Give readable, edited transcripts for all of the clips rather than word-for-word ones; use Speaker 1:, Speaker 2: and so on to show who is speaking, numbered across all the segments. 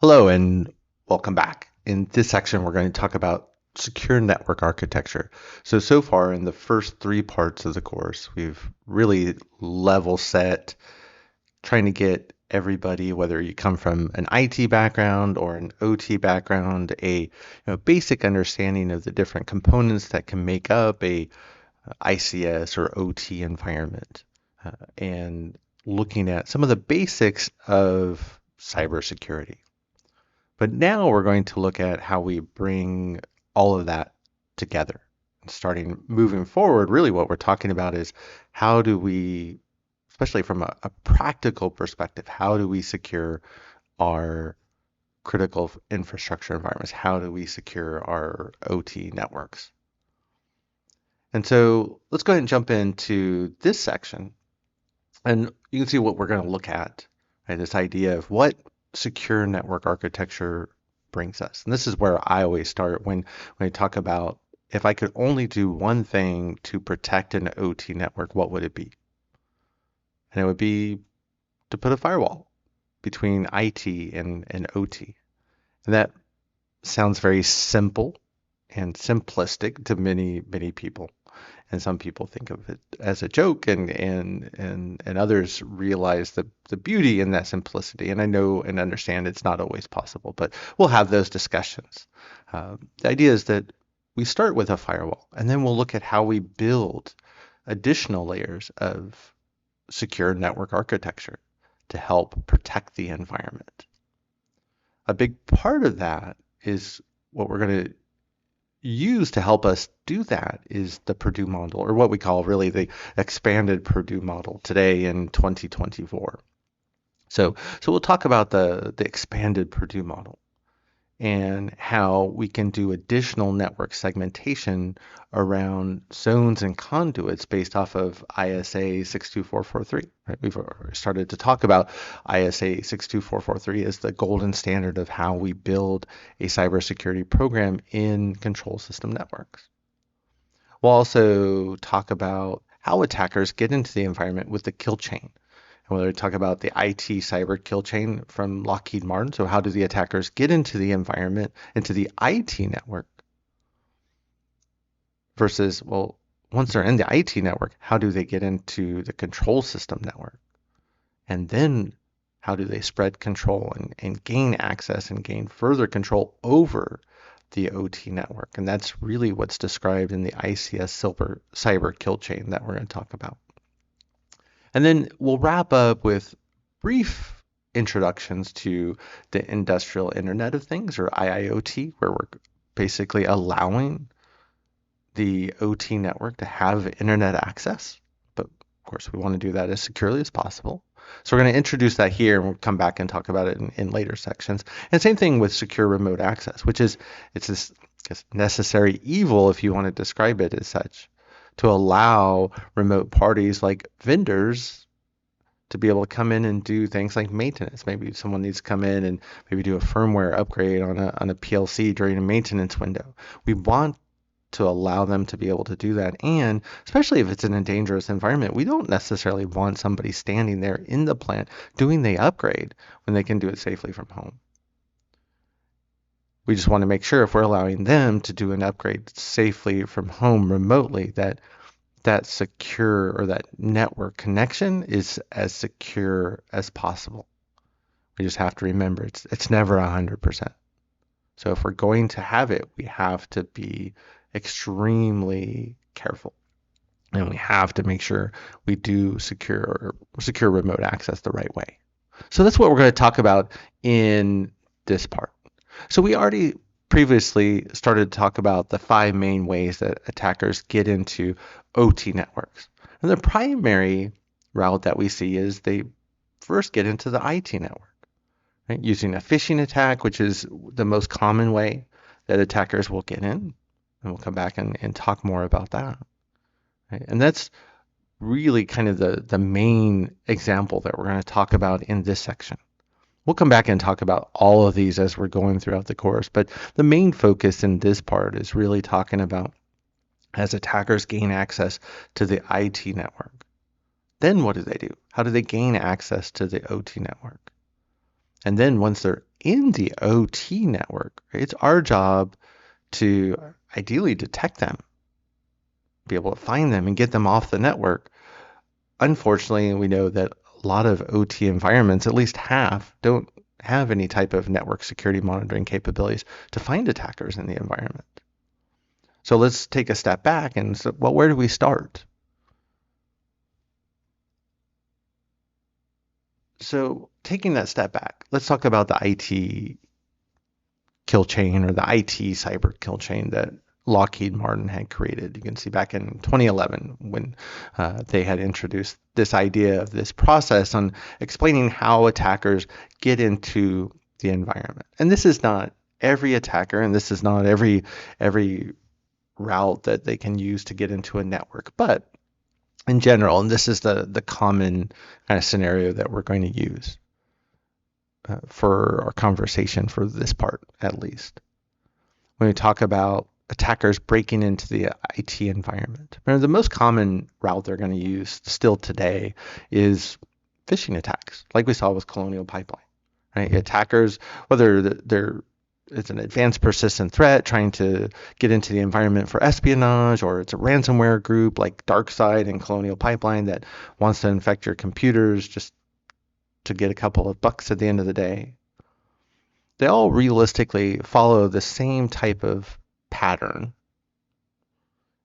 Speaker 1: Hello and welcome back. In this section, we're going to talk about secure network architecture. So far in the first three parts of the course, we've really level set, trying to get everybody, whether you come from an IT background or an OT background, a basic understanding of the different components that can make up a ICS or OT environment, and looking at some of the basics of cybersecurity. But now we're going to look at how we bring all of that together. Starting moving forward, really what we're talking about is how do we, especially from a practical perspective, how do we secure our critical infrastructure environments? How do we secure our OT networks? And so let's go ahead and jump into this section. And you can see what we're going to look at, right? This idea of what secure network architecture brings us. And this is where I always start when I talk about if I could only do one thing to protect an OT network, what would it be? And it would be to put a firewall between IT and OT. And that sounds very simple and simplistic to many people. And some people think of it as a joke, and others realize the beauty in that simplicity. And I know and understand it's not always possible, but we'll have those discussions. The idea is that we start with a firewall, and then we'll look at how we build additional layers of secure network architecture to help protect the environment. A big part of that is what we're going to use to help us do that is the Purdue Model, or what we call really the expanded Purdue Model today in 2024. So we'll talk about the expanded Purdue Model and how we can do additional network segmentation around zones and conduits based off of ISA 62443. Right? We've started to talk about ISA 62443 as the golden standard of how we build a cybersecurity program in control system networks. We'll also talk about how attackers get into the environment with the kill chain. And we'll talk about the IT cyber kill chain from Lockheed Martin. So how do the attackers get into the environment, into the IT network versus, well, once they're in the IT network, how do they get into the control system network? And then how do they spread control and gain access and gain further control over the OT network? And that's really what's described in the ICS cyber kill chain that we're going to talk about. And then we'll wrap up with brief introductions to the Industrial Internet of Things, or IIoT, where we're basically allowing the OT network to have internet access. But of course, we want to do that as securely as possible. So we're going to introduce that here, and we'll come back and talk about it in later sections. And same thing with secure remote access, which is it's this necessary evil, if you want to describe it as such, to allow remote parties like vendors to be able to come in and do things like maintenance. Maybe someone needs to come in and maybe do a firmware upgrade on a PLC during a maintenance window. We want to allow them to be able to do that. And especially if it's in a dangerous environment, we don't necessarily want somebody standing there in the plant doing the upgrade when they can do it safely from home. We just want to make sure if we're allowing them to do an upgrade safely from home remotely, that that secure or that network connection is as secure as possible. We just have to remember it's never 100%. So if we're going to have it, we have to be extremely careful. And we have to make sure we do secure remote access the right way. So that's what we're going to talk about in this part. So we already previously started to talk about the 5 main ways that attackers get into OT networks. And the primary route that we see is they first get into the IT network, right? Using a phishing attack, which is the most common way that attackers will get in. And we'll come back and talk more about that. Right? And that's really kind of the main example that we're going to talk about in this section. We'll come back and talk about all of these as we're going throughout the course, but the main focus in this part is really talking about as attackers gain access to the IT network. Then what do? How do they gain access to the OT network? And then once they're in the OT network, it's our job to ideally detect them, be able to find them and get them off the network. Unfortunately, we know that a lot of OT environments, at least half, don't have any type of network security monitoring capabilities to find attackers in the environment. So let's take a step back and say, well, where do we start? So taking that step back, let's talk about the IT kill chain or the IT cyber kill chain that Lockheed Martin had created. You can see back in 2011 when they had introduced this idea of this process on explaining how attackers get into the environment. And this is not every attacker, and this is not every route that they can use to get into a network, but in general, and this is the common kind of scenario that we're going to use for our conversation for this part, at least. When we talk about attackers breaking into the IT environment, remember the most common route they're going to use still today is phishing attacks, like we saw with Colonial Pipeline. Right? Attackers, whether it's an advanced persistent threat trying to get into the environment for espionage, or it's a ransomware group like DarkSide and Colonial Pipeline that wants to infect your computers just to get a couple of bucks at the end of the day. They all realistically follow the same type of pattern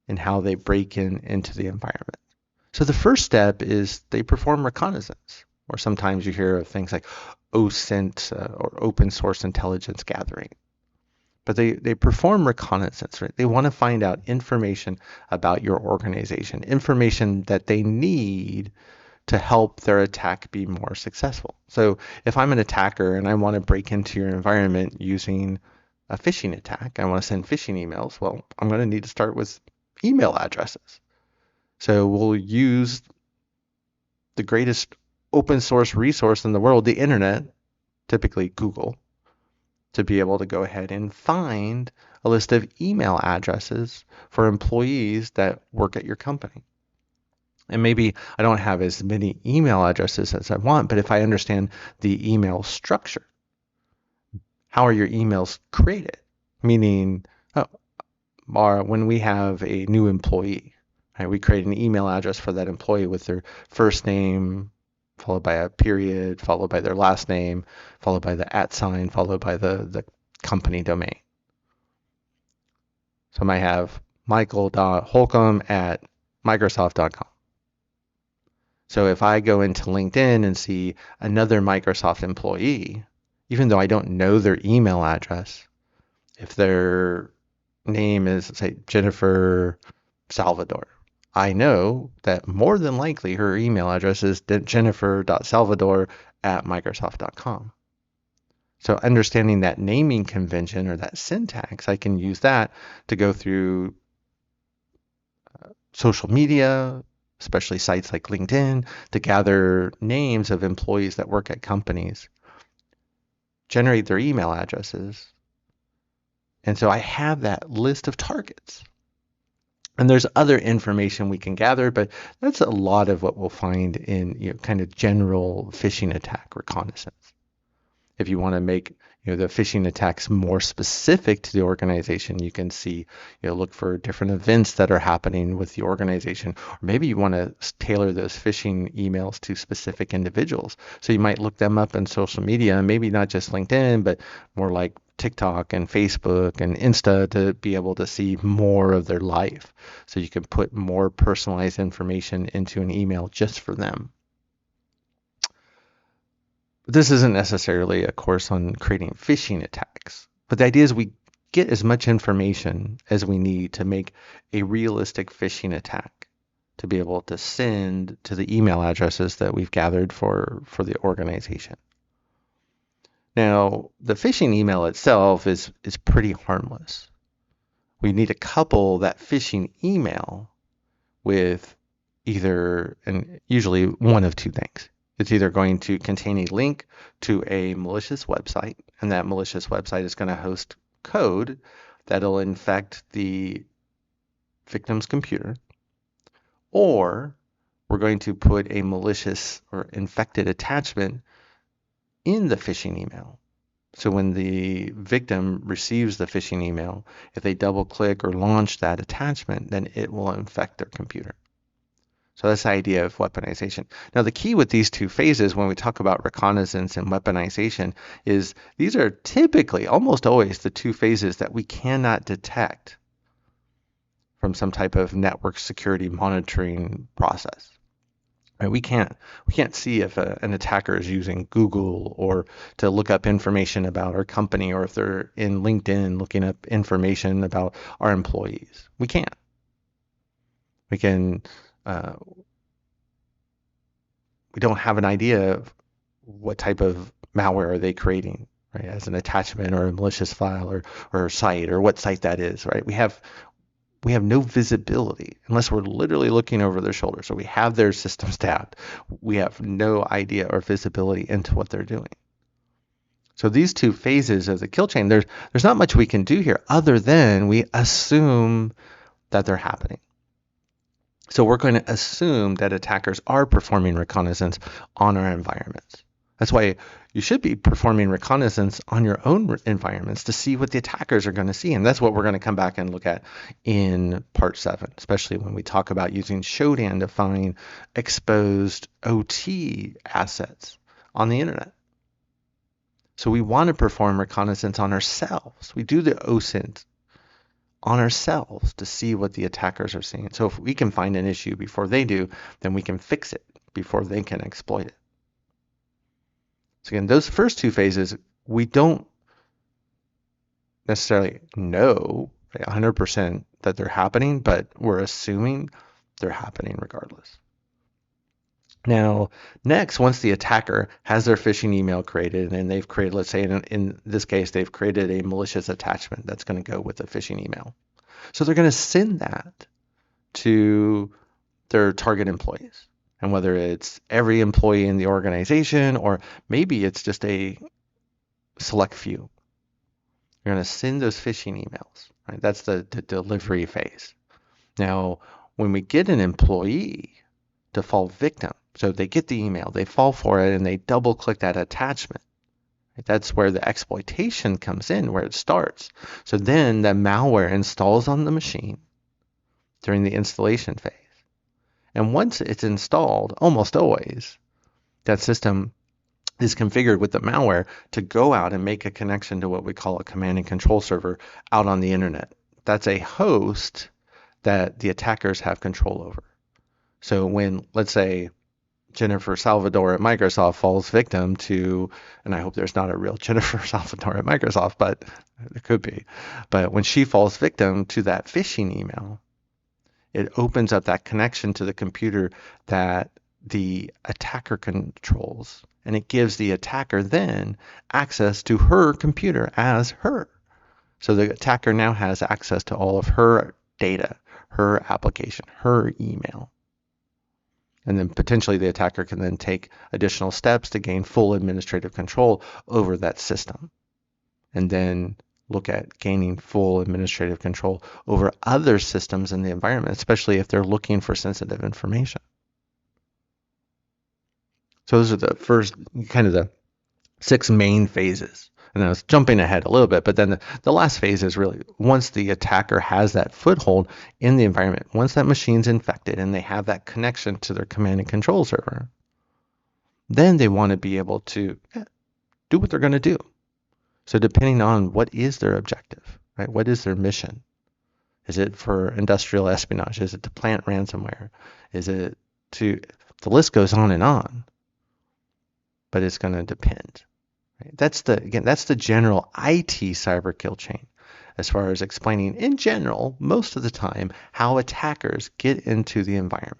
Speaker 1: in how they break into the environment. So the first step is they perform reconnaissance, or sometimes you hear of things like OSINT or open source intelligence gathering. But they perform reconnaissance, right? They want to find out information about your organization, information that they need to help their attack be more successful. So if I'm an attacker and I want to break into your environment using a phishing attack, I want to send phishing emails, well, I'm going to need to start with email addresses. So we'll use the greatest open source resource in the world, the internet, typically Google, to be able to go ahead and find a list of email addresses for employees that work at your company. And maybe I don't have as many email addresses as I want, but if I understand the email structure, how are your emails created? Meaning, when we have a new employee, right, we create an email address for that employee with their first name, followed by a period, followed by their last name, followed by the @ sign, followed by the company domain. So I might have michael.holcomb@microsoft.com. So if I go into LinkedIn and see another Microsoft employee, even though I don't know their email address, if their name is, say, Jennifer Salvador, I know that more than likely her email address is jennifer.salvador@microsoft.com. So understanding that naming convention or that syntax, I can use that to go through social media, especially sites like LinkedIn, to gather names of employees that work at companies, generate their email addresses. And so I have that list of targets. And there's other information we can gather, but that's a lot of what we'll find in kind of general phishing attack reconnaissance. If you want to make the phishing attacks more specific to the organization, you can see, look for different events that are happening with the organization, or maybe you want to tailor those phishing emails to specific individuals. So you might look them up in social media, maybe not just LinkedIn, but more like TikTok and Facebook and Insta, to be able to see more of their life. So you can put more personalized information into an email just for them. This isn't necessarily a course on creating phishing attacks, but the idea is we get as much information as we need to make a realistic phishing attack, to be able to send to the email addresses that we've gathered for the organization. Now, the phishing email itself is pretty harmless. We need to couple that phishing email with either, and usually one of two things. It's either going to contain a link to a malicious website, and that malicious website is going to host code that'll infect the victim's computer, or we're going to put a malicious or infected attachment in the phishing email. So when the victim receives the phishing email, if they double click or launch that attachment, then it will infect their computer. So that's the idea of weaponization. Now, the key with these two phases when we talk about reconnaissance and weaponization is these are typically, almost always, the two phases that we cannot detect from some type of network security monitoring process. Right? We can't see if an attacker is using Google or to look up information about our company, or if they're in LinkedIn looking up information about our employees. We can't. We can. We don't have an idea of what type of malware are they creating, right? As an attachment or a malicious file or a site, or what site that is, right? We have no visibility unless we're literally looking over their shoulder. So we have their systems tapped. We have no idea or visibility into what they're doing. So these two phases of the kill chain, there's not much we can do here other than we assume that they're happening. So we're going to assume that attackers are performing reconnaissance on our environments. That's why you should be performing reconnaissance on your own environments to see what the attackers are going to see. And that's what we're going to come back and look at in part 7, especially when we talk about using Shodan to find exposed OT assets on the internet. So we want to perform reconnaissance on ourselves. We do the OSINT on ourselves to see what the attackers are seeing. So if we can find an issue before they do, then we can fix it before they can exploit it. So again, those first two phases, we don't necessarily know 100% that they're happening, but we're assuming they're happening regardless. Now, next, once the attacker has their phishing email created, and they've created, let's say in this case, they've created a malicious attachment that's going to go with the phishing email. So they're going to send that to their target employees. And whether it's every employee in the organization, or maybe it's just a select few, you're going to send those phishing emails, right? That's the delivery phase. Now, when we get an employee to fall victim, so they get the email, they fall for it, and they double click that attachment. That's where the exploitation comes in, where it starts. So then the malware installs on the machine during the installation phase. And once it's installed, almost always, that system is configured with the malware to go out and make a connection to what we call a command and control server out on the internet. That's a host that the attackers have control over. So when, let's say, Jennifer Salvador at Microsoft falls victim to, and I hope there's not a real Jennifer Salvador at Microsoft, but there could be. But when she falls victim to that phishing email, it opens up that connection to the computer that the attacker controls. And it gives the attacker then access to her computer as her. So the attacker now has access to all of her data, her application, her email. And then potentially the attacker can then take additional steps to gain full administrative control over that system. And then look at gaining full administrative control over other systems in the environment, especially if they're looking for sensitive information. So those are the first, kind of the 6 main phases. And I was jumping ahead a little bit, but then the last phase is really once the attacker has that foothold in the environment, once that machine's infected and they have that connection to their command and control server, then they want to be able to do what they're going to do. So depending on what is their objective, right? What is their mission? Is it for industrial espionage? Is it to plant ransomware? Is it to, the list goes on, but it's going to depend. Right? That's the general IT cyber kill chain, as far as explaining in general, most of the time, how attackers get into the environment.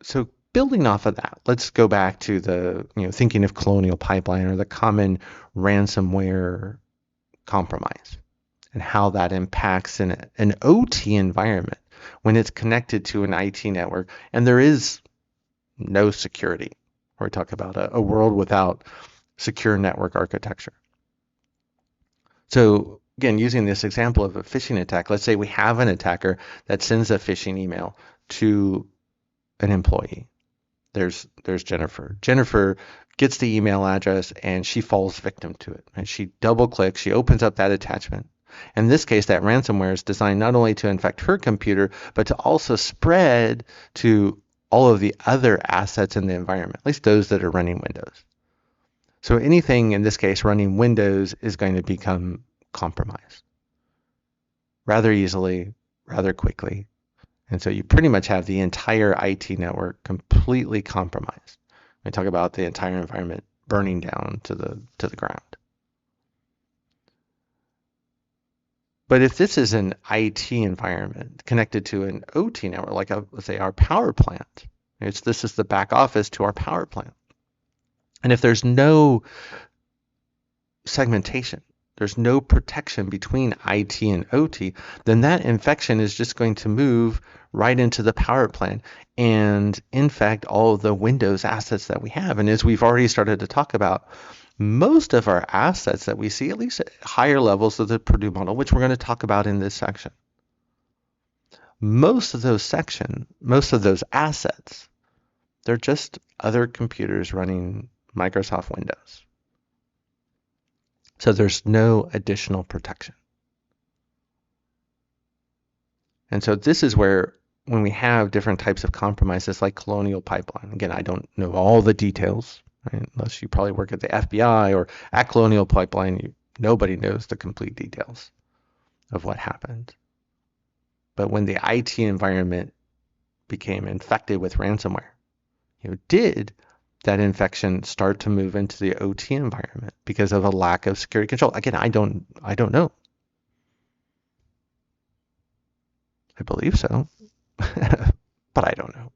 Speaker 1: So building off of that, let's go back to the, thinking of Colonial Pipeline or the common ransomware compromise and how that impacts an OT environment when it's connected to an IT network and there is no security. Or we talk about a world without secure network architecture. So again, using this example of a phishing attack, let's say we have an attacker that sends a phishing email to an employee. There's Jennifer. Jennifer gets the email address and she falls victim to it. And she double clicks, she opens up that attachment. In this case, that ransomware is designed not only to infect her computer, but to also spread to all of the other assets in the environment, at least those that are running Windows. So anything in this case running Windows is going to become compromised rather easily, rather quickly. And so you pretty much have the entire IT network completely compromised. We talk about the entire environment burning down to the ground. But if this is an IT environment connected to an OT network, like let's say our power plant, this is the back office to our power plant. And if there's no segmentation, there's no protection between IT and OT, then that infection is just going to move right into the power plant and infect all of the Windows assets that we have. And as we've already started to talk about, most of our assets that we see, at least at higher levels of the Purdue model, which we're going to talk about in this section, most of those assets, they're just other computers running Microsoft Windows. So there's no additional protection. And so this is where, when we have different types of compromises like Colonial Pipeline, again, I don't know all the details, right? Unless you probably work at the FBI or at Colonial Pipeline, nobody knows the complete details of what happened. But when the IT environment became infected with ransomware, did that infection start to move into the OT environment because of a lack of security control? Again, I don't know. I believe so, but I don't know.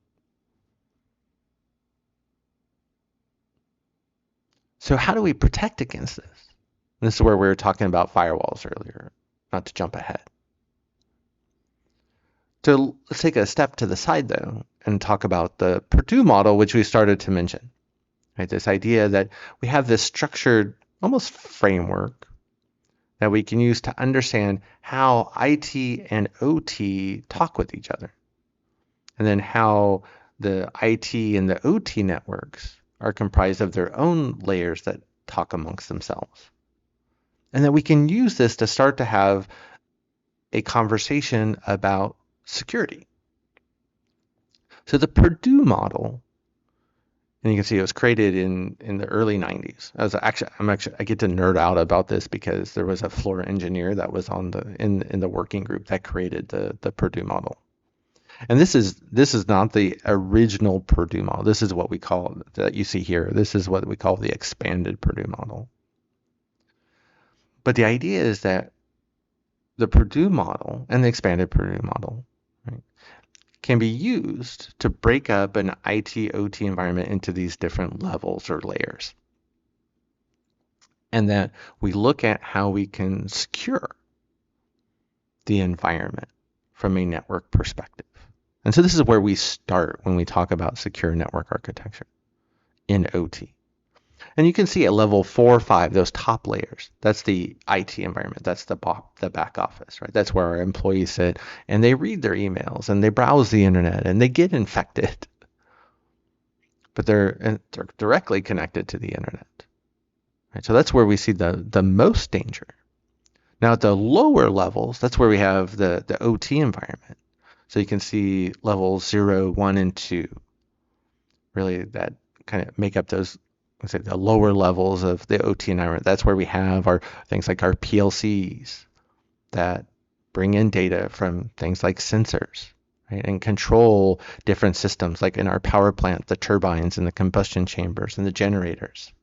Speaker 1: So how do we protect against this? And this is where we were talking about firewalls earlier, not to jump ahead. So let's take a step to the side, though, and talk about the Purdue model, which we started to mention. Right? This idea that we have this structured, almost framework that we can use to understand how IT and OT talk with each other, and then how the IT and the OT networks are comprised of their own layers that talk amongst themselves. And that we can use this to start to have a conversation about security. So the Purdue model, and you can see it was created in the early 90s. I get to nerd out about this because there was a floor engineer that was on in the working group that created the Purdue model. And this is not the original Purdue model. This is what we call, that you see here, this is what we call the expanded Purdue model. But the idea is that the Purdue model and the expanded Purdue model, right, can be used to break up an IT-OT environment into these different levels or layers. And that we look at how we can secure the environment from a network perspective. And so this is where we start when we talk about secure network architecture in OT. And you can see at level 4 or 5, those top layers, that's the IT environment. That's the back office, right? That's where our employees sit and they read their emails and they browse the internet and they get infected. But they're directly connected to the internet. Right? So that's where we see the most danger. Now at the lower levels, that's where we have the OT environment. So you can see levels 0, 1, and 2, really that kind of make up those, let's say, the lower levels of the OT environment. That's where we have our things like our PLCs that bring in data from things like sensors, right, and control different systems, like in our power plant, the turbines and the combustion chambers and the generators.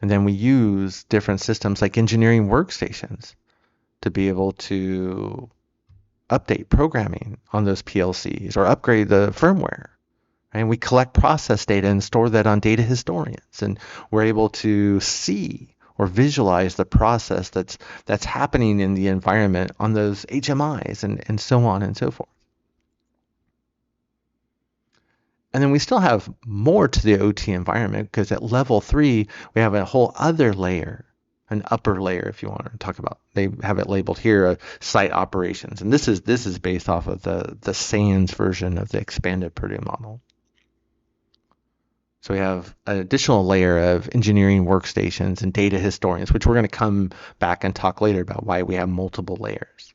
Speaker 1: And then we use different systems like engineering workstations to be able to update programming on those PLCs or upgrade the firmware. And we collect process data and store that on data historians. And we're able to see or visualize the process that's happening in the environment on those HMIs and so on and so forth. And then we still have more to the OT environment because at level 3, we have a whole other layer an upper layer, if you want to talk about. They have it labeled here, site operations, and this is based off of the SANS version of the expanded Purdue model. So we have an additional layer of engineering workstations and data historians, which we're going to come back and talk later about why we have multiple layers.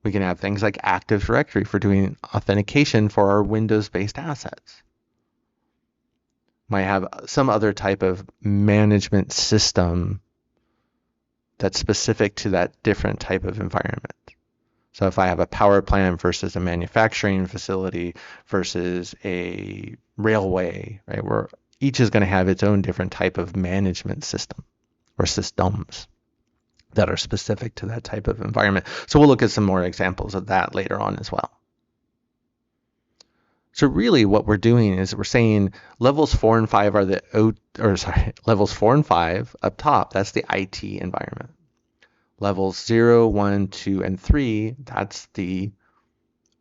Speaker 1: We can have things like Active Directory for doing authentication for our Windows-based assets. Might have some other type of management system that's specific to that different type of environment. So if I have a power plant versus a manufacturing facility versus a railway, right, where each is going to have its own different type of management system or systems that are specific to that type of environment. So we'll look at some more examples of that later on as well. So really what we're doing is we're saying levels 4 and 5 are levels 4 and 5 up top, that's the IT environment. Levels 0, 1, 2, and 3, that's the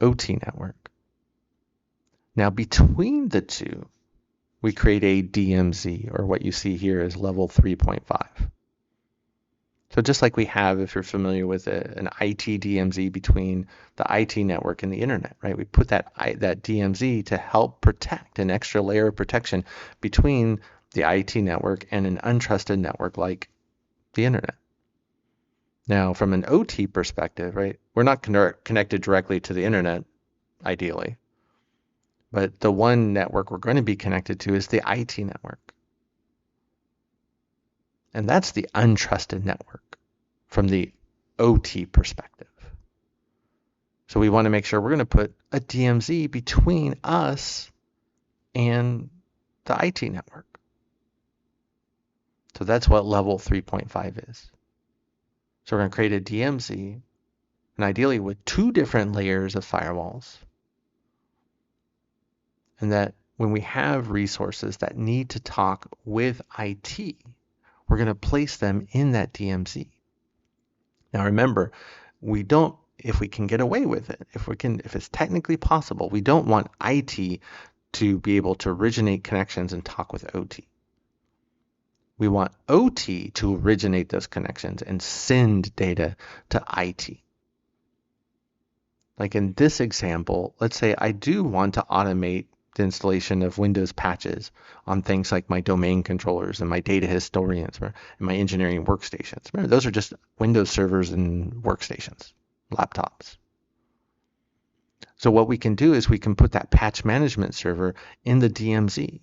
Speaker 1: OT network. Now between the two, we create a DMZ, or what you see here is level 3.5. So just like we have, if you're familiar with an IT DMZ between the IT network and the internet, right? We put that DMZ to help protect an extra layer of protection between the IT network and an untrusted network like the internet. Now, from an OT perspective, right, we're not connected directly to the internet, ideally. But the one network we're going to be connected to is the IT network. And that's the untrusted network from the OT perspective. So we want to make sure we're going to put a DMZ between us and the IT network. So that's what level 3.5 is. So we're going to create a DMZ, and ideally with 2 different layers of firewalls. And that when we have resources that need to talk with IT, we're going to place them in that DMZ. Now remember, we don't, if we can get away with it, if it's technically possible, we don't want IT to be able to originate connections and talk with OT. We want OT to originate those connections and send data to IT. Like in this example, let's say I do want to automate the installation of Windows patches on things like my domain controllers and my data historians and my engineering workstations. Remember, those are just Windows servers and workstations, laptops. So what we can do is we can put that patch management server in the DMZ.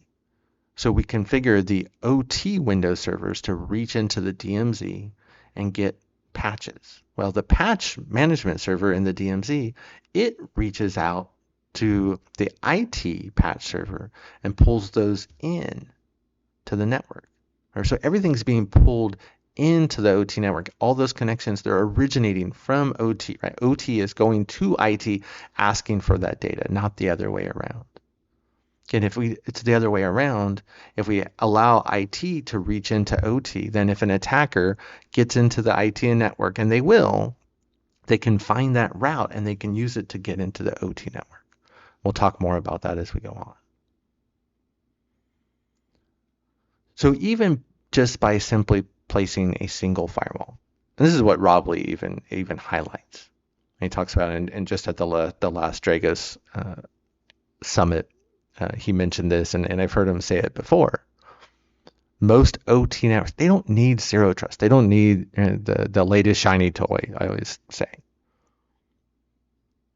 Speaker 1: So we configure the OT Windows servers to reach into the DMZ and get patches. Well, the patch management server in the DMZ, it reaches out to the IT patch server and pulls those in to the network. So everything's being pulled into the OT network. All those connections, they're originating from OT, right? OT is going to IT asking for that data, not the other way around. And if it's the other way around, if we allow IT to reach into OT, then if an attacker gets into the IT network, and they can find that route and they can use it to get into the OT network. We'll talk more about that as we go on. So even just by simply placing a single firewall, and this is what Rob Lee even highlights. And he talks about it, and just at the last Dragos summit, he mentioned this, and I've heard him say it before. Most OT networks, they don't need zero trust. They don't need the latest shiny toy, I always say.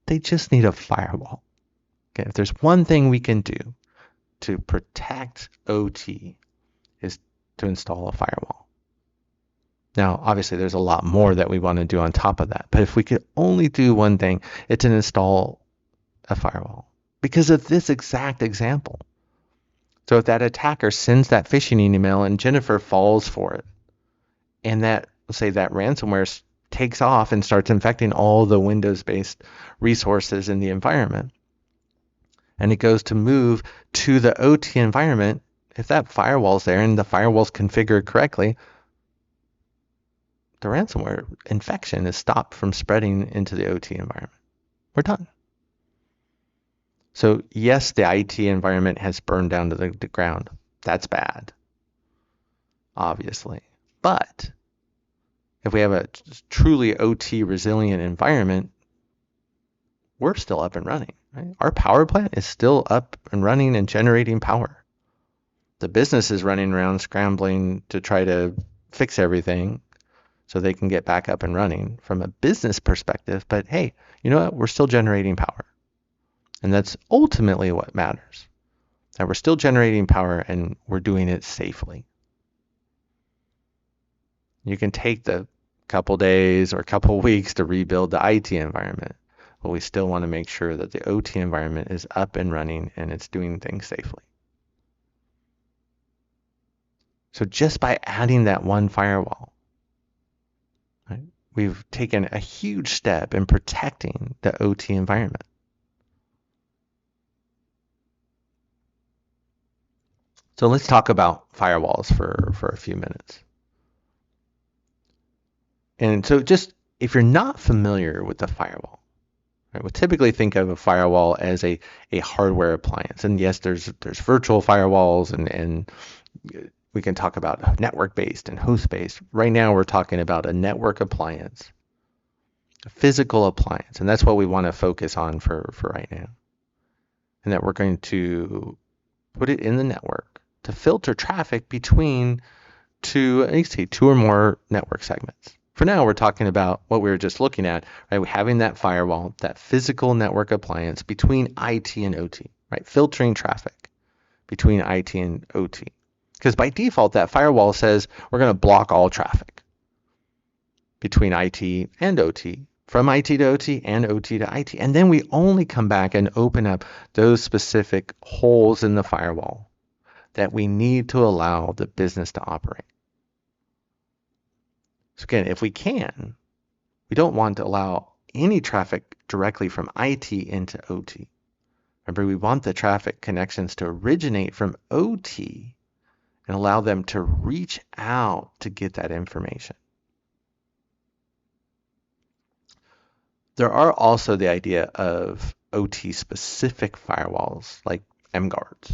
Speaker 1: They just need a firewall. Okay, if there's one thing we can do to protect OT, is to install a firewall. Now, obviously, there's a lot more that we want to do on top of that. But if we could only do one thing, it's to install a firewall. Because of this exact example. So if that attacker sends that phishing email and Jennifer falls for it, and that, let's say that ransomware takes off and starts infecting all the Windows-based resources in the environment, and it goes to move to the OT environment, if that firewall's there and the firewall's configured correctly, the ransomware infection is stopped from spreading into the OT environment. We're done. So yes, the IT environment has burned down to the ground. That's bad, obviously. But if we have a truly OT resilient environment, we're still up and running. Right? Our power plant is still up and running and generating power. The business is running around scrambling to try to fix everything so they can get back up and running from a business perspective. But hey, you know what? We're still generating power. And that's ultimately what matters. That we're still generating power and we're doing it safely. You can take the couple days or couple weeks to rebuild the IT environment, but we still want to make sure that the OT environment is up and running and it's doing things safely. So just by adding that one firewall, right, we've taken a huge step in protecting the OT environment. So let's talk about firewalls for a few minutes. And so just if you're not familiar with the firewall, right, we'll typically think of a firewall as a hardware appliance. And yes, there's virtual firewalls and we can talk about network-based and host-based. Right now, we're talking about a network appliance, a physical appliance, and that's what we want to focus on for right now. And that we're going to put it in the network to filter traffic between two or more network segments. For now, we're talking about what we were just looking at, right? Having that firewall, that physical network appliance between IT and OT, right? Filtering traffic between IT and OT. Because by default, that firewall says we're going to block all traffic between IT and OT, from IT to OT and OT to IT. And then we only come back and open up those specific holes in the firewall that we need to allow the business to operate. So again, if we can, we don't want to allow any traffic directly from IT into OT. Remember, we want the traffic connections to originate from OT and allow them to reach out to get that information. There are also the idea of OT-specific firewalls like mGuards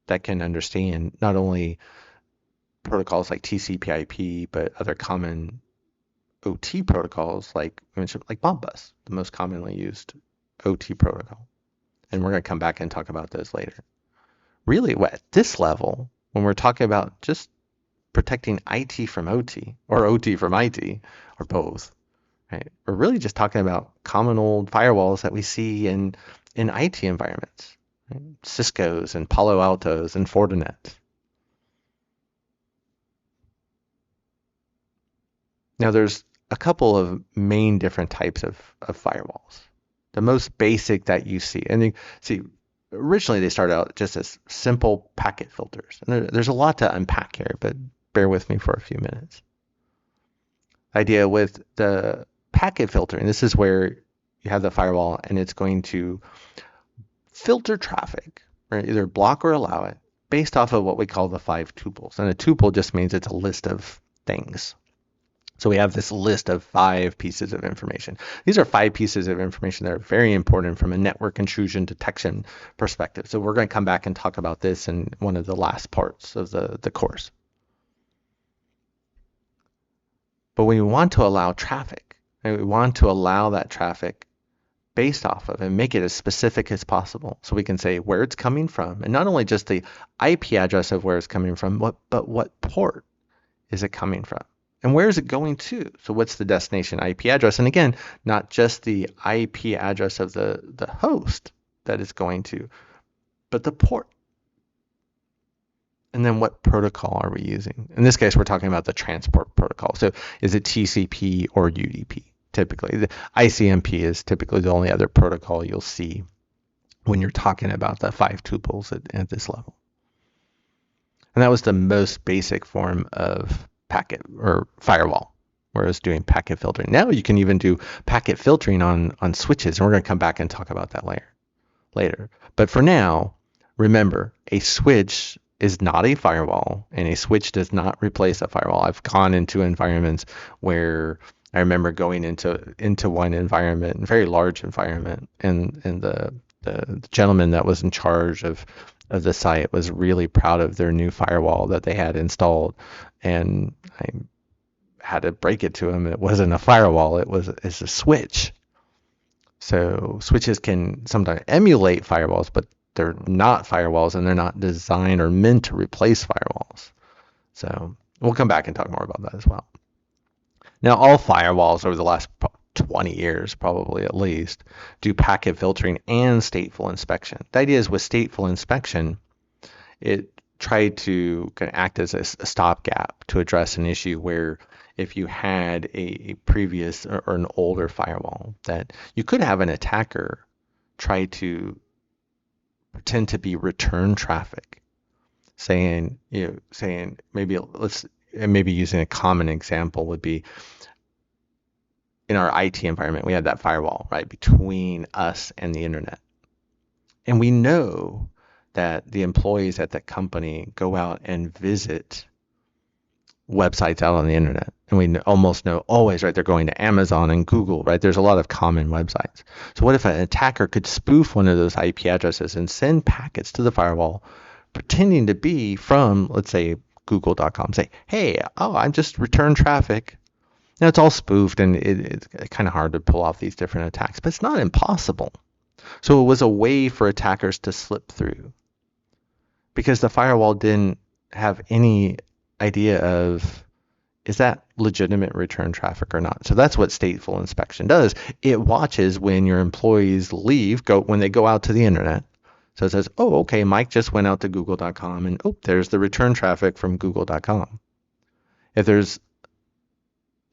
Speaker 1: that can understand not only protocols like TCP/IP, but other common OT protocols like Modbus, the most commonly used OT protocol. And we're going to come back and talk about those later. Really, at this level, when we're talking about just protecting IT from OT or OT from IT or both, right? We're really just talking about common old firewalls that we see in IT environments, right? Cisco's and Palo Alto's and Fortinet's. Now there's a couple of main different types of firewalls. The most basic that you see, and you see, originally they started out just as simple packet filters. And there's a lot to unpack here, but bear with me for a few minutes. Idea with the packet filtering, this is where you have the firewall and it's going to filter traffic, right? Either block or allow it based off of what we call the 5 tuples. And a tuple just means it's a list of things. So we have this list of 5 pieces of information. These are 5 pieces of information that are very important from a network intrusion detection perspective. So we're going to come back and talk about this in one of the last parts of the course. But when we want to allow traffic, and we want to allow that traffic based off of and make it as specific as possible. So we can say where it's coming from, and not only just the IP address of where it's coming from, but what port is it coming from? And where is it going to? So what's the destination IP address? And again, not just the IP address of the host that it's going to, but the port. And then what protocol are we using? In this case, we're talking about the transport protocol. So is it TCP or UDP? Typically, the ICMP is typically the only other protocol you'll see when you're talking about the 5 tuples at this level. And that was the most basic form of packet or firewall, where it's doing packet filtering. Now you can even do packet filtering on switches, and we're going to come back and talk about that later. But for now, remember, a switch is not a firewall, and a switch does not replace a firewall. I've gone into environments where I remember going into one environment, a very large environment, and the the gentleman that was in charge of the site was really proud of their new firewall that they had installed, and I had to break it to him. It wasn't a firewall; it's a switch. So switches can sometimes emulate firewalls, but they're not firewalls, and they're not designed or meant to replace firewalls. So we'll come back and talk more about that as well. Now, all firewalls over the last 20 years, probably at least, do packet filtering and stateful inspection. The idea is with stateful inspection, it tried to kind of act as a stopgap to address an issue where if you had a previous or an older firewall, that you could have an attacker try to pretend to be return traffic, saying maybe using a common example would be in our IT environment, we had that firewall right between us and the internet. And we know that the employees at that company go out and visit websites out on the internet. And we almost know always, right, they're going to Amazon and Google, right? There's a lot of common websites. So what if an attacker could spoof one of those IP addresses and send packets to the firewall pretending to be from, let's say, google.com, say, hey, I'm just return traffic. Now it's all spoofed, and it's kind of hard to pull off these different attacks, but it's not impossible. So it was a way for attackers to slip through because the firewall didn't have any idea of, is that legitimate return traffic or not? So that's what stateful inspection does. It watches when your employees leave, when they go out to the internet. So it says, oh, okay, Mike just went out to google.com, and there's the return traffic from google.com. If there's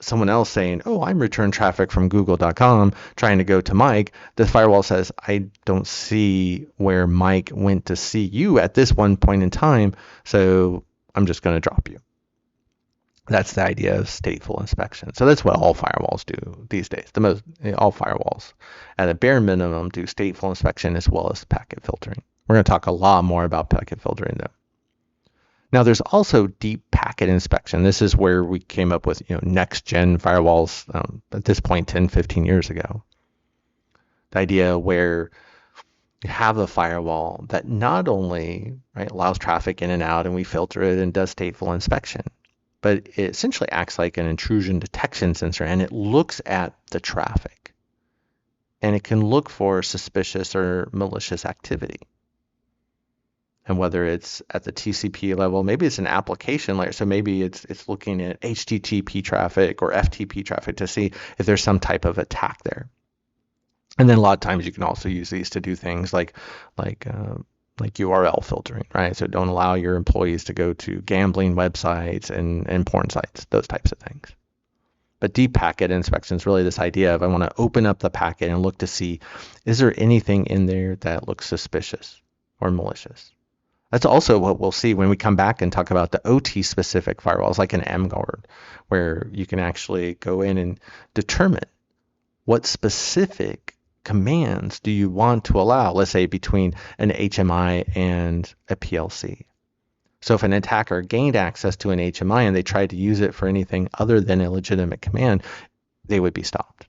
Speaker 1: someone else saying, I'm return traffic from google.com trying to go to Mike, the firewall says, I don't see where Mike went to see you at this one point in time, so I'm just going to drop you. That's the idea of stateful inspection. So that's what all firewalls do these days. All firewalls at a bare minimum do stateful inspection as well as packet filtering. We're going to talk a lot more about packet filtering though. Now there's also deep packet inspection. This is where we came up with next gen firewalls at this point 10, 15 years ago. The idea where you have a firewall that not only allows traffic in and out and we filter it and does stateful inspection, but it essentially acts like an intrusion detection sensor, and it looks at the traffic and it can look for suspicious or malicious activity. And whether it's at the TCP level, maybe it's an application layer. So maybe it's looking at HTTP traffic or FTP traffic to see if there's some type of attack there. And then a lot of times you can also use these to do things like URL filtering, right? So don't allow your employees to go to gambling websites and porn sites, those types of things. But deep packet inspection is really this idea of I want to open up the packet and look to see, is there anything in there that looks suspicious or malicious? That's also what we'll see when we come back and talk about the OT specific firewalls like an mGuard, where you can actually go in and determine what specific commands do you want to allow, let's say between an HMI and a PLC. So if an attacker gained access to an HMI and they tried to use it for anything other than a legitimate command, they would be stopped.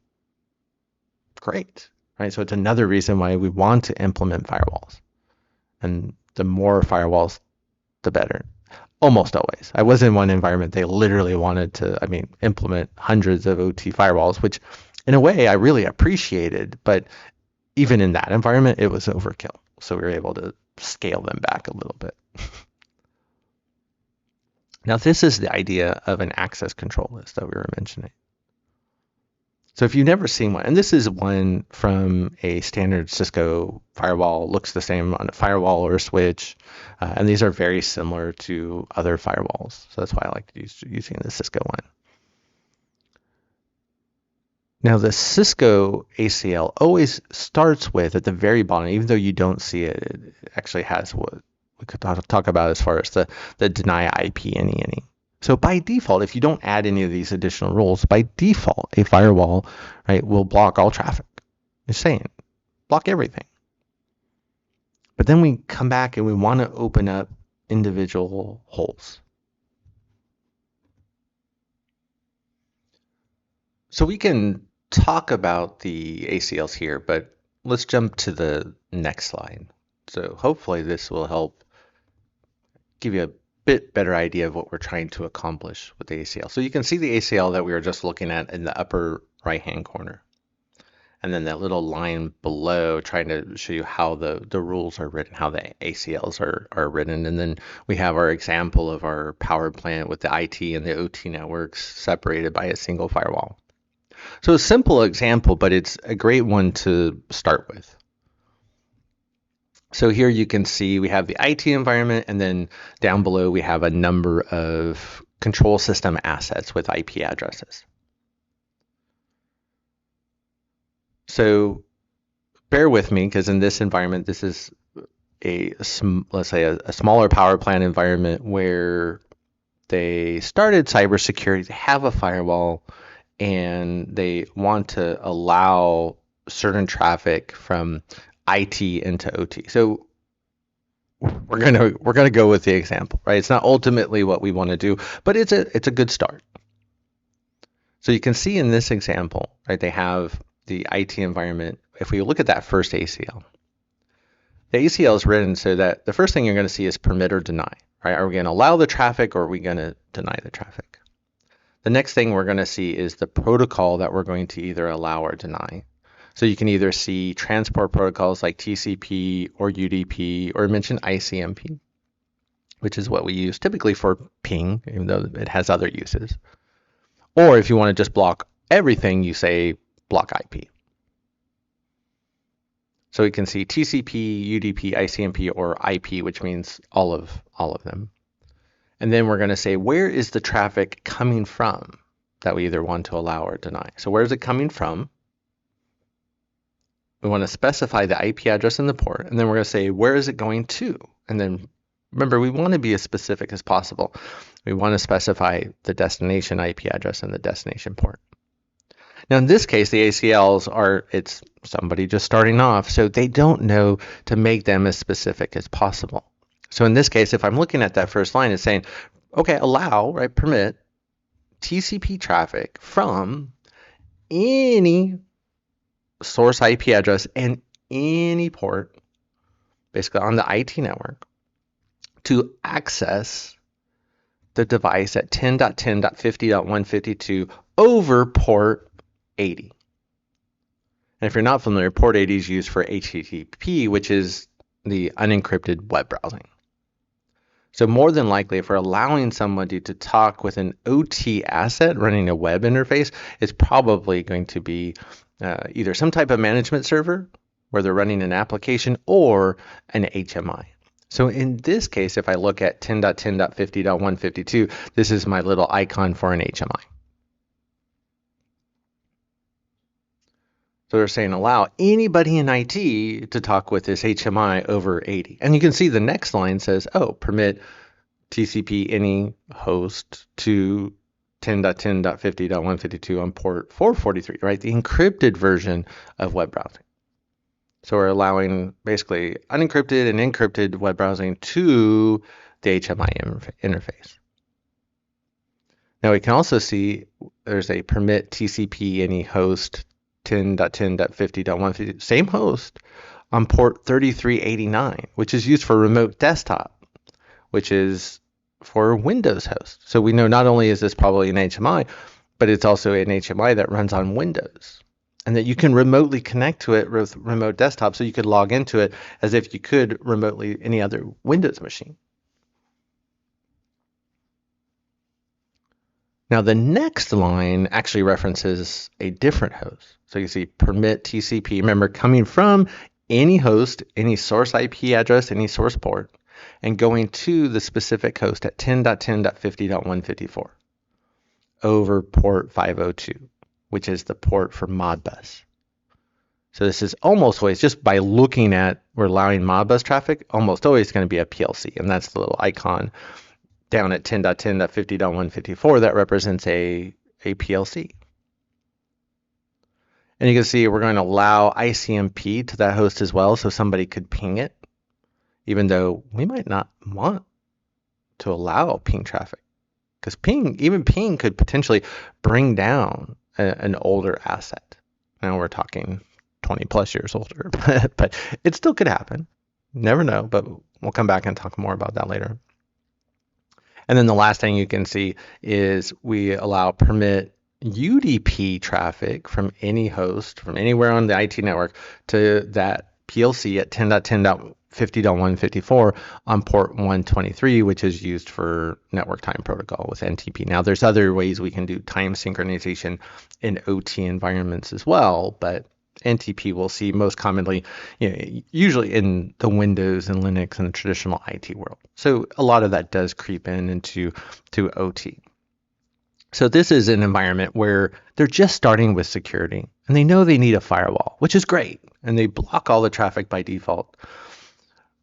Speaker 1: Great, right? So it's another reason why we want to implement firewalls. And the more firewalls, the better. Almost always. I was in one environment, they literally wanted to, implement hundreds of OT firewalls, which in a way I really appreciated, but even in that environment, it was overkill. So we were able to scale them back a little bit. Now, this is the idea of an access control list that we were mentioning. So if you've never seen one, and this is one from a standard Cisco firewall, looks the same on a firewall or a switch, and these are very similar to other firewalls. So that's why I like using the Cisco one. Now the Cisco ACL always starts with, at the very bottom, even though you don't see it, it actually has what we could talk about as far as the deny IP any. So by default, if you don't add any of these additional rules, by default, a firewall, will block all traffic. It's saying, block everything. But then we come back and we want to open up individual holes. So we can talk about the ACLs here, but let's jump to the next slide. So hopefully this will help give you a bit better idea of what we're trying to accomplish with the ACL. So you can see the ACL that we were just looking at in the upper right-hand corner. And then that little line below trying to show you how the rules are written, how the ACLs are written. And then we have our example of our power plant with the IT and the OT networks separated by a single firewall. So a simple example, but it's a great one to start with. So here you can see we have the IT environment, and then down below we have a number of control system assets with IP addresses. So bear with me, because in this environment, this is let's say a smaller power plant environment where they started cybersecurity, they have a firewall, and they want to allow certain traffic from IT into OT. So we're gonna go with the example, right? It's not ultimately what we want to do, but it's a good start. So you can see in this example, right? They have the IT environment. If we look at that first ACL, the ACL is written so that the first thing you're going to see is permit or deny, right? Are we going to allow the traffic, or are we going to deny the traffic? The next thing we're going to see is the protocol that we're going to either allow or deny. So you can either see transport protocols like TCP or UDP, or mention ICMP, which is what we use typically for ping, even though it has other uses. Or if you want to just block everything, you say block IP. So we can see TCP, UDP, ICMP, or IP, which means all of them. And then we're going to say, where is the traffic coming from that we either want to allow or deny? So where is it coming from? We want to specify the IP address and the port, and then we're going to say, where is it going to? And then remember, we want to be as specific as possible. We want to specify the destination IP address and the destination port. Now, in this case, the ACLs it's somebody just starting off, so they don't know to make them as specific as possible. So in this case, if I'm looking at that first line, it's saying, okay, allow, right, permit TCP traffic from any source IP address and any port, basically on the IT network, to access the device at 10.10.50.152 over port 80. And if you're not familiar, port 80 is used for HTTP, which is the unencrypted web browsing. So more than likely, if we're allowing somebody to talk with an OT asset running a web interface, it's probably going to be either some type of management server where they're running an application, or an HMI. So in this case, if I look at 10.10.50.152, this is my little icon for an HMI. So they're saying allow anybody in IT to talk with this HMI over 80. And you can see the next line says, oh, permit TCP any host to 10.10.50.152 on port 443, right? The encrypted version of web browsing. So we're allowing basically unencrypted and encrypted web browsing to the HMI interface. Now we can also see there's a permit TCP any host 10.10.50.150, same host, on port 3389, which is used for remote desktop, which is for Windows host. So we know not only is this probably an HMI, but it's also an HMI that runs on Windows, and that you can remotely connect to it with remote desktop, so you could log into it as if you could remotely any other Windows machine. Now the next line actually references a different host. So you see permit TCP, remember, coming from any host, any source IP address, any source port, and going to the specific host at 10.10.50.154 over port 502, which is the port for Modbus. So this is almost always, just by looking at, we're allowing Modbus traffic, almost always going to be a PLC, and that's the little icon down at 10.10.50.154 that represents a PLC. And you can see we're going to allow ICMP to that host as well, so somebody could ping it, even though we might not want to allow ping traffic, because even ping could potentially bring down an older asset. Now we're talking 20 plus years older, but it still could happen. Never know, but we'll come back and talk more about that later. And then the last thing you can see is we allow permit UDP traffic from any host, from anywhere on the IT network to that PLC at 10.10.50.154 on port 123, which is used for network time protocol with NTP. Now, there's other ways we can do time synchronization in OT environments as well, but NTP we'll see most commonly, usually in the Windows and Linux and the traditional IT world. So a lot of that does creep into OT. So this is an environment where they're just starting with security and they know they need a firewall, which is great. And they block all the traffic by default.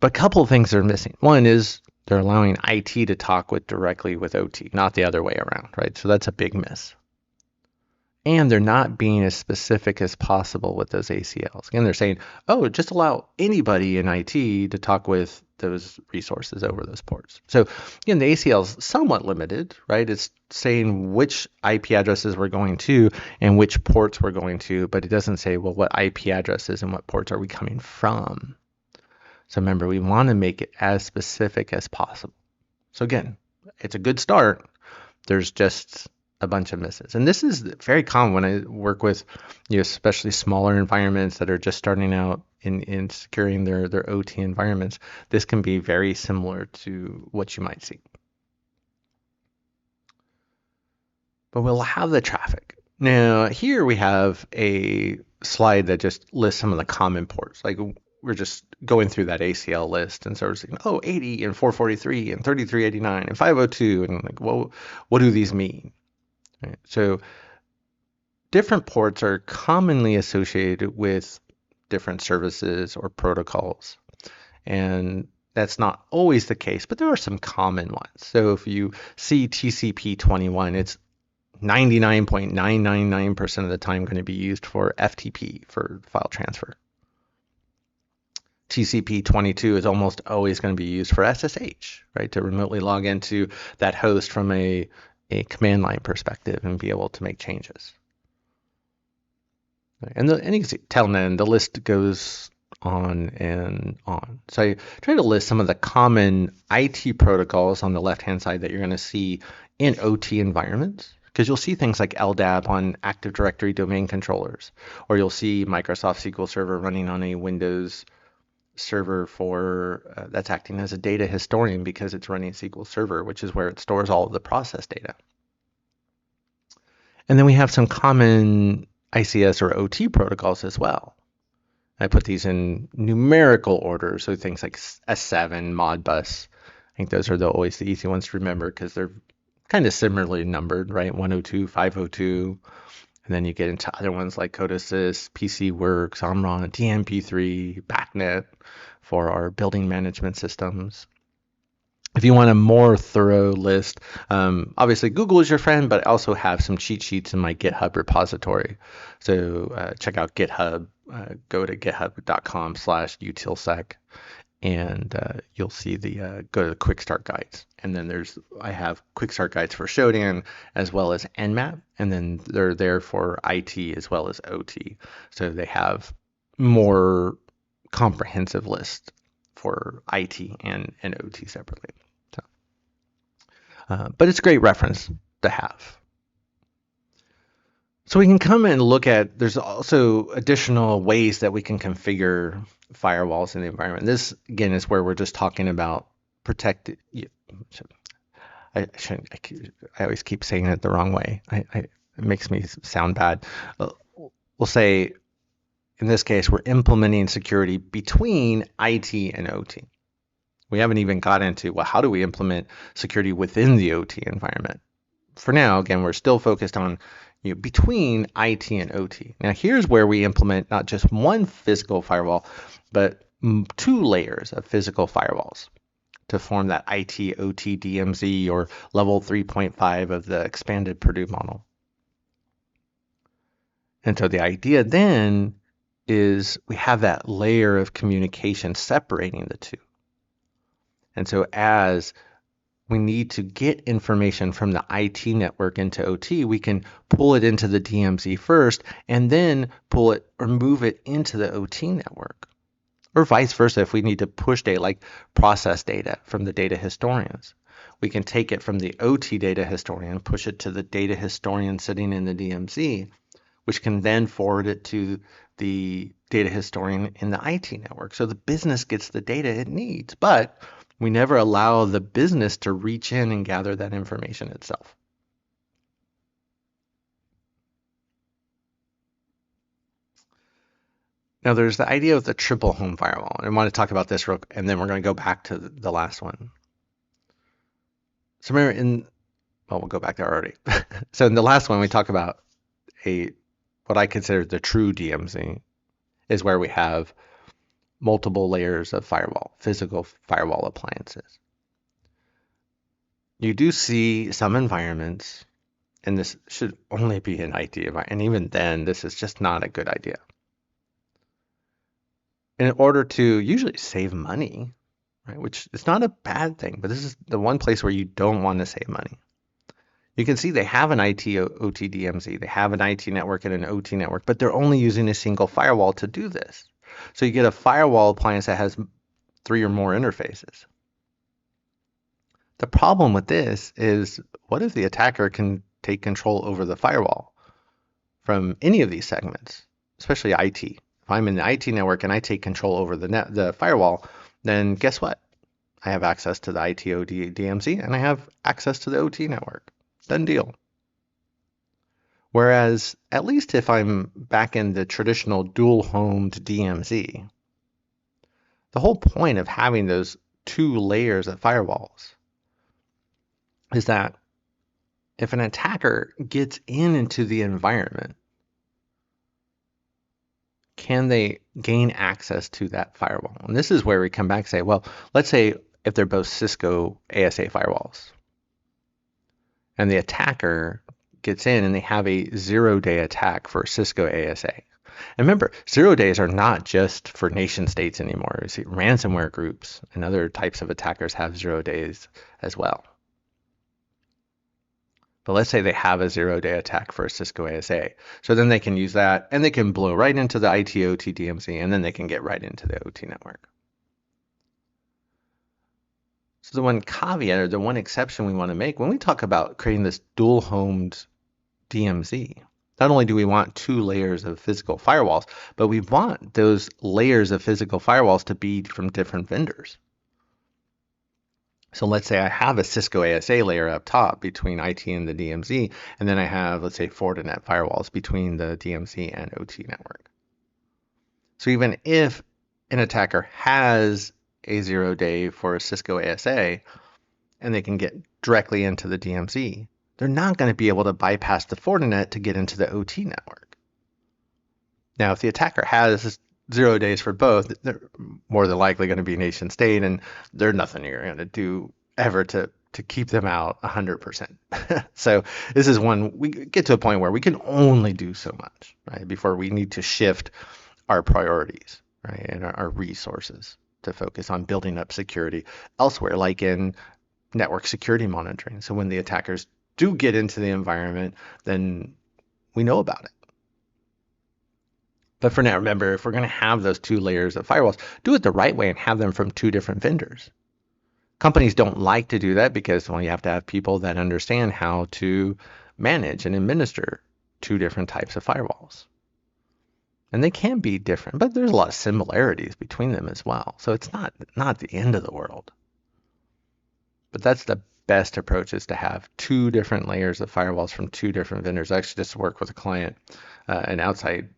Speaker 1: But a couple of things are missing. One is they're allowing IT to talk directly with OT, not the other way around, right? So that's a big miss. And they're not being as specific as possible with those ACLs. Again, they're saying, oh, just allow anybody in IT to talk with those resources over those ports. So again, the ACL is somewhat limited, right? It's saying which IP addresses we're going to and which ports we're going to, but it doesn't say, well, what IP addresses and what ports are we coming from? So remember, we want to make it as specific as possible. So again, it's a good start. There's just a bunch of misses. And this is very common when I work with, especially smaller environments that are just starting out in securing their OT environments. This can be very similar to what you might see. But we'll have the traffic. Now, here we have a slide that just lists some of the common ports. Like we're just going through that ACL list and sort of saying, 80 and 443 and 3389 and 502. And like, well, what do these mean? Right. So different ports are commonly associated with different services or protocols. And that's not always the case, but there are some common ones. So if you see TCP 21, it's 99.999% of the time going to be used for FTP, for file transfer. TCP 22 is almost always going to be used for SSH, right, to remotely log into that host from a command line perspective and be able to make changes. And you can see Telnet, the list goes on and on. So I try to list some of the common IT protocols on the left-hand side that you're going to see in OT environments, because you'll see things like LDAP on Active Directory domain controllers, or you'll see Microsoft SQL Server running on a Windows server for that's acting as a data historian because it's running SQL Server, which is where it stores all of the process data. And then we have some common ICS or OT protocols as well. I put these in numerical order, so things like S7, Modbus. I think those are always the easy ones to remember because they're kind of similarly numbered, right? 102, 502. And then you get into other ones like CodeAssist, PCWorks, Omron, DMP3, BACnet for our building management systems. If you want a more thorough list, obviously Google is your friend, but I also have some cheat sheets in my GitHub repository. So check out GitHub, go to github.com/utilsec, and you'll see go to the quick start guides. And then I have quick start guides for Shodan as well as Nmap, and then they're there for IT as well as OT. So they have more comprehensive list for IT and OT separately. But it's a great reference to have. So we can come and look at, there's also additional ways that we can configure firewalls in the environment. This, again, is where we're just talking about protected. I always keep saying it the wrong way. It makes me sound bad. We'll say, in this case, we're implementing security between IT and OT. We haven't even got into, well, how do we implement security within the OT environment? For now, again, we're still focused on between IT and OT. Now, here's where we implement not just one physical firewall, but two layers of physical firewalls to form that IT, OT, DMZ, or level 3.5 of the expanded Purdue model. And so the idea then is we have that layer of communication separating the two. And so as we need to get information from the IT network into OT, we can pull it into the DMZ first and then pull it or move it into the OT network. Or vice versa, if we need to push data like process data from the data historians. We can take it from the OT data historian, push it to the data historian sitting in the DMZ, which can then forward it to the data historian in the IT network. So the business gets the data it needs, but we never allow the business to reach in and gather that information itself. Now there's the idea of the triple home firewall. And I want to talk about this and then we're going to go back to the last one. So remember we'll go back there already. So in the last one, we talk about what I consider the true DMZ is where we have multiple layers of firewall, physical firewall appliances. You do see some environments, and this should only be an IT environment, and even then, this is just not a good idea. In order to usually save money, right, which is not a bad thing, but this is the one place where you don't want to save money. You can see they have an IT OT DMZ, they have an IT network and an OT network, but they're only using a single firewall to do this. So you get a firewall appliance that has 3 or more interfaces. The problem with this is, what if the attacker can take control over the firewall from any of these segments, especially IT? If I'm in the IT network and I take control over the firewall, then guess what? I have access to the IT OT DMZ and I have access to the OT network. Done deal. Whereas, at least if I'm back in the traditional dual-homed DMZ, the whole point of having those 2 layers of firewalls is that if an attacker gets into the environment, can they gain access to that firewall? And this is where we come back and say, well, let's say if they're both Cisco ASA firewalls, and the attacker gets in and they have a 0-day attack for Cisco ASA. And remember, 0 days are not just for nation states anymore. You see, ransomware groups and other types of attackers have 0 days as well. But let's say they have a 0-day attack for a Cisco ASA. So then they can use that and they can blow right into the IT OT DMZ and then they can get right into the OT network. So the one caveat or the one exception we want to make when we talk about creating this dual-homed DMZ, not only do we want 2 layers of physical firewalls, but we want those layers of physical firewalls to be from different vendors. So let's say I have a Cisco ASA layer up top between IT and the DMZ, and then I have, let's say, Fortinet firewalls between the DMZ and OT network. So even if an attacker has a 0-day for a Cisco ASA, and they can get directly into the DMZ, they're not going to be able to bypass the Fortinet to get into the OT network. Now, if the attacker has 0 days for both, they're more than likely going to be nation state, and there's nothing you're going to do ever to keep them out 100%. So this is when we get to a point where we can only do so much, right, before we need to shift our priorities, right, and our resources to focus on building up security elsewhere, like in network security monitoring. So when the attackers do get into the environment, then we know about it. But for now, remember, if we're going to have those 2 layers of firewalls, do it the right way and have them from 2 different vendors. Companies don't like to do that because, well, you have to have people that understand how to manage and administer 2 different types of firewalls. And they can be different, but there's a lot of similarities between them as well. So it's not the end of the world. But that's the best approach, is to have 2 different layers of firewalls from 2 different vendors. I actually just worked with a client, an outside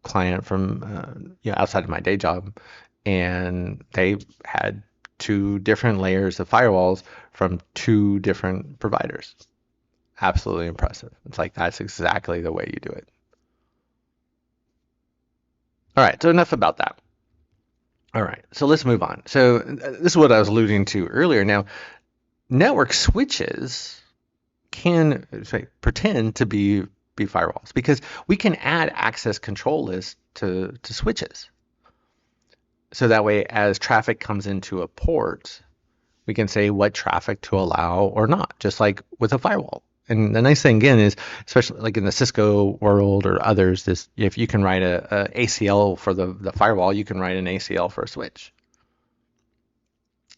Speaker 1: client from outside of my day job, and they had 2 different layers of firewalls from 2 different providers. Absolutely impressive. It's like, that's exactly the way you do it. All right, so enough about that. All right, so let's move on. So this is what I was alluding to earlier. Now, network switches can pretend to be firewalls because we can add access control lists to switches. So that way, as traffic comes into a port, We can say what traffic to allow or not, just like with a firewall. And the nice thing again is, especially like in the Cisco world or others, this if you can write a ACL for the firewall, you can write an ACL for a switch.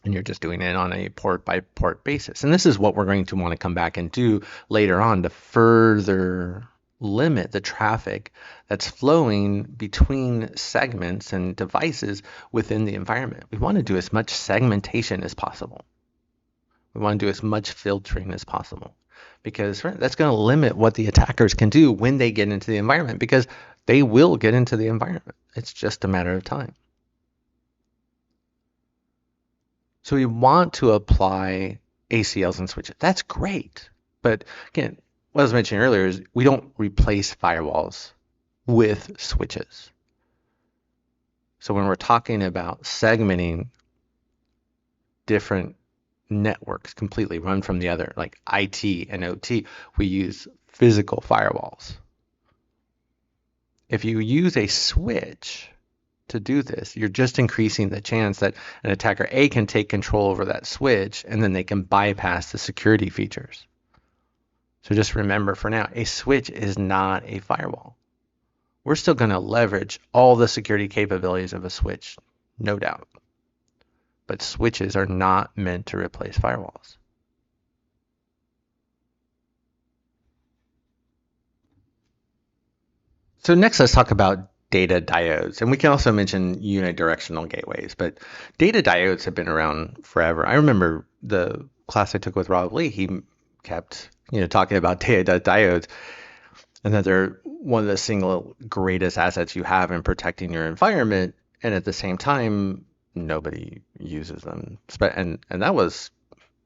Speaker 1: And you're just doing it on a port by port basis. And this is what we're going to want to come back and do later on to further limit the traffic that's flowing between segments and devices within the environment. We want to do as much segmentation as possible. We want to do as much filtering as possible, because that's going to limit what the attackers can do when they get into the environment, because they will get into the environment. It's just a matter of time. So we want to apply ACLs and switches. That's great. But again, what I was mentioning earlier is we don't replace firewalls with switches. So when we're talking about segmenting different networks completely one from the other, like IT and OT, we use physical firewalls. If you use a switch to do this, you're just increasing the chance that an attacker A can take control over that switch, and then they can bypass the security features. So just remember for now, a switch is not a firewall. We're still going to leverage all the security capabilities of a switch, no doubt. But switches are not meant to replace firewalls. So next, let's talk about data diodes. And we can also mention unidirectional gateways, but data diodes have been around forever. I remember the class I took with Rob Lee, he kept talking about data diodes, and that they're one of the single greatest assets you have in protecting your environment. And at the same time, nobody uses them. And that was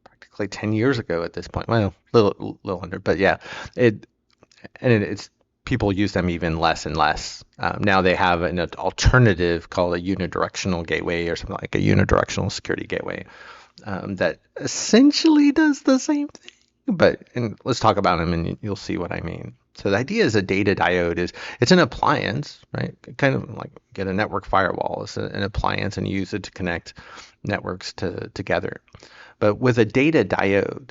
Speaker 1: practically 10 years ago at this point. Well, little under, but yeah, it's people use them even less and less. Now they have an alternative called a unidirectional gateway, or something like a unidirectional security gateway, that essentially does the same thing. And let's talk about them and you'll see what I mean. So the idea is a data diode it's an appliance, right? Kind of like get a network firewall. It's an appliance and use it to connect networks together. But with a data diode,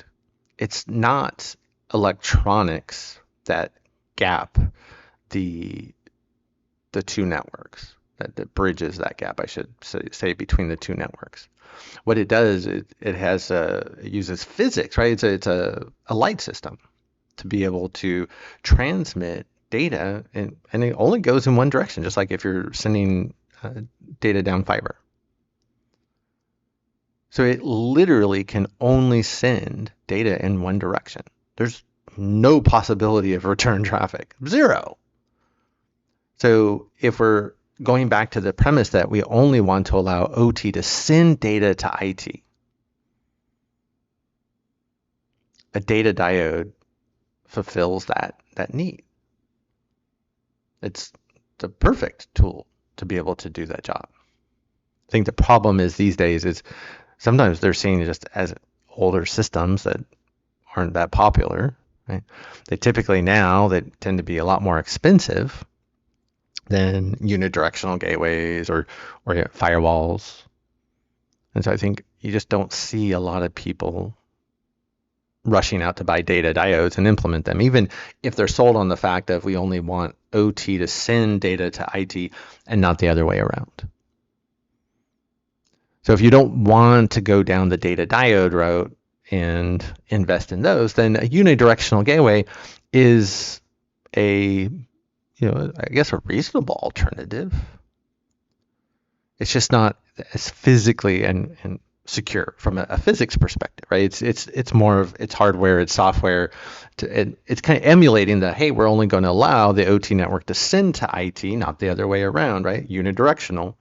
Speaker 1: it's not electronics that gap the two networks, that bridges that gap, I should say, between the two networks. What it does, it uses physics, right? It's a light system to be able to transmit data, and it only goes in one direction, just like if you're sending data down fiber. So it literally can only send data in one direction. There's no possibility of return traffic, zero. So if we're going back to the premise that we only want to allow OT to send data to IT, a data diode fulfills that need. It's the perfect tool to be able to do that job. I think the problem is these days is sometimes they're seen just as older systems that aren't that popular. Right? They typically now they tend to be a lot more expensive than unidirectional gateways or firewalls. And so I think you just don't see a lot of people rushing out to buy data diodes and implement them, even if they're sold on the fact that we only want OT to send data to IT and not the other way around. So if you don't want to go down the data diode route and invest in those, then a unidirectional gateway is a reasonable alternative. It's just not as physically and secure from a physics perspective, right? It's more of it's hardware, it's software. It's kind of emulating the, hey, we're only going to allow the OT network to send to IT, not the other way around, right? Unidirectional,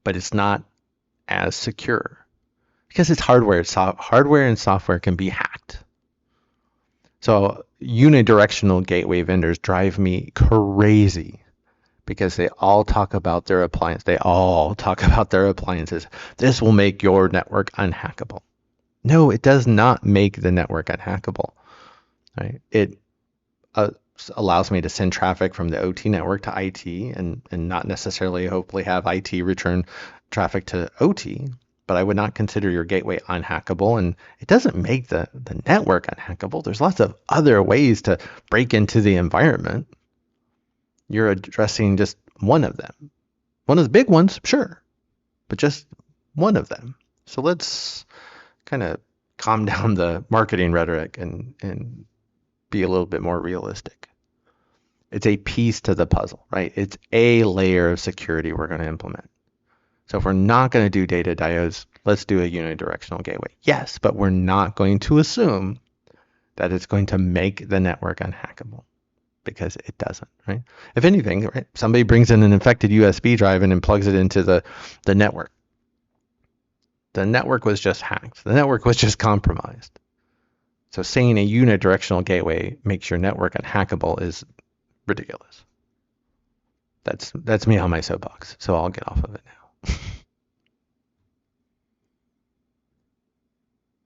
Speaker 1: but it's not as secure because it's hardware. Hardware and software can be hacked. So unidirectional gateway vendors drive me crazy because they all talk about their appliance. They all talk about their appliances. This will make your network unhackable. No, it does not make the network unhackable. Right? It allows me to send traffic from the OT network to IT and not necessarily hopefully have IT return traffic to OT. but I would not consider your gateway unhackable. And it doesn't make the network unhackable. There's lots of other ways to break into the environment. You're addressing just one of them. One of the big ones, sure, but just one of them. So let's kind of calm down the marketing rhetoric and be a little bit more realistic. It's a piece to the puzzle, right? It's a layer of security we're going to implement. So if we're not going to do data diodes, let's do a unidirectional gateway. Yes, but we're not going to assume that it's going to make the network unhackable, because it doesn't, right? If anything, right, somebody brings in an infected USB drive and plugs it into the network. The network was just hacked. The network was just compromised. So saying a unidirectional gateway makes your network unhackable is ridiculous. That's me on my soapbox, so I'll get off of it now.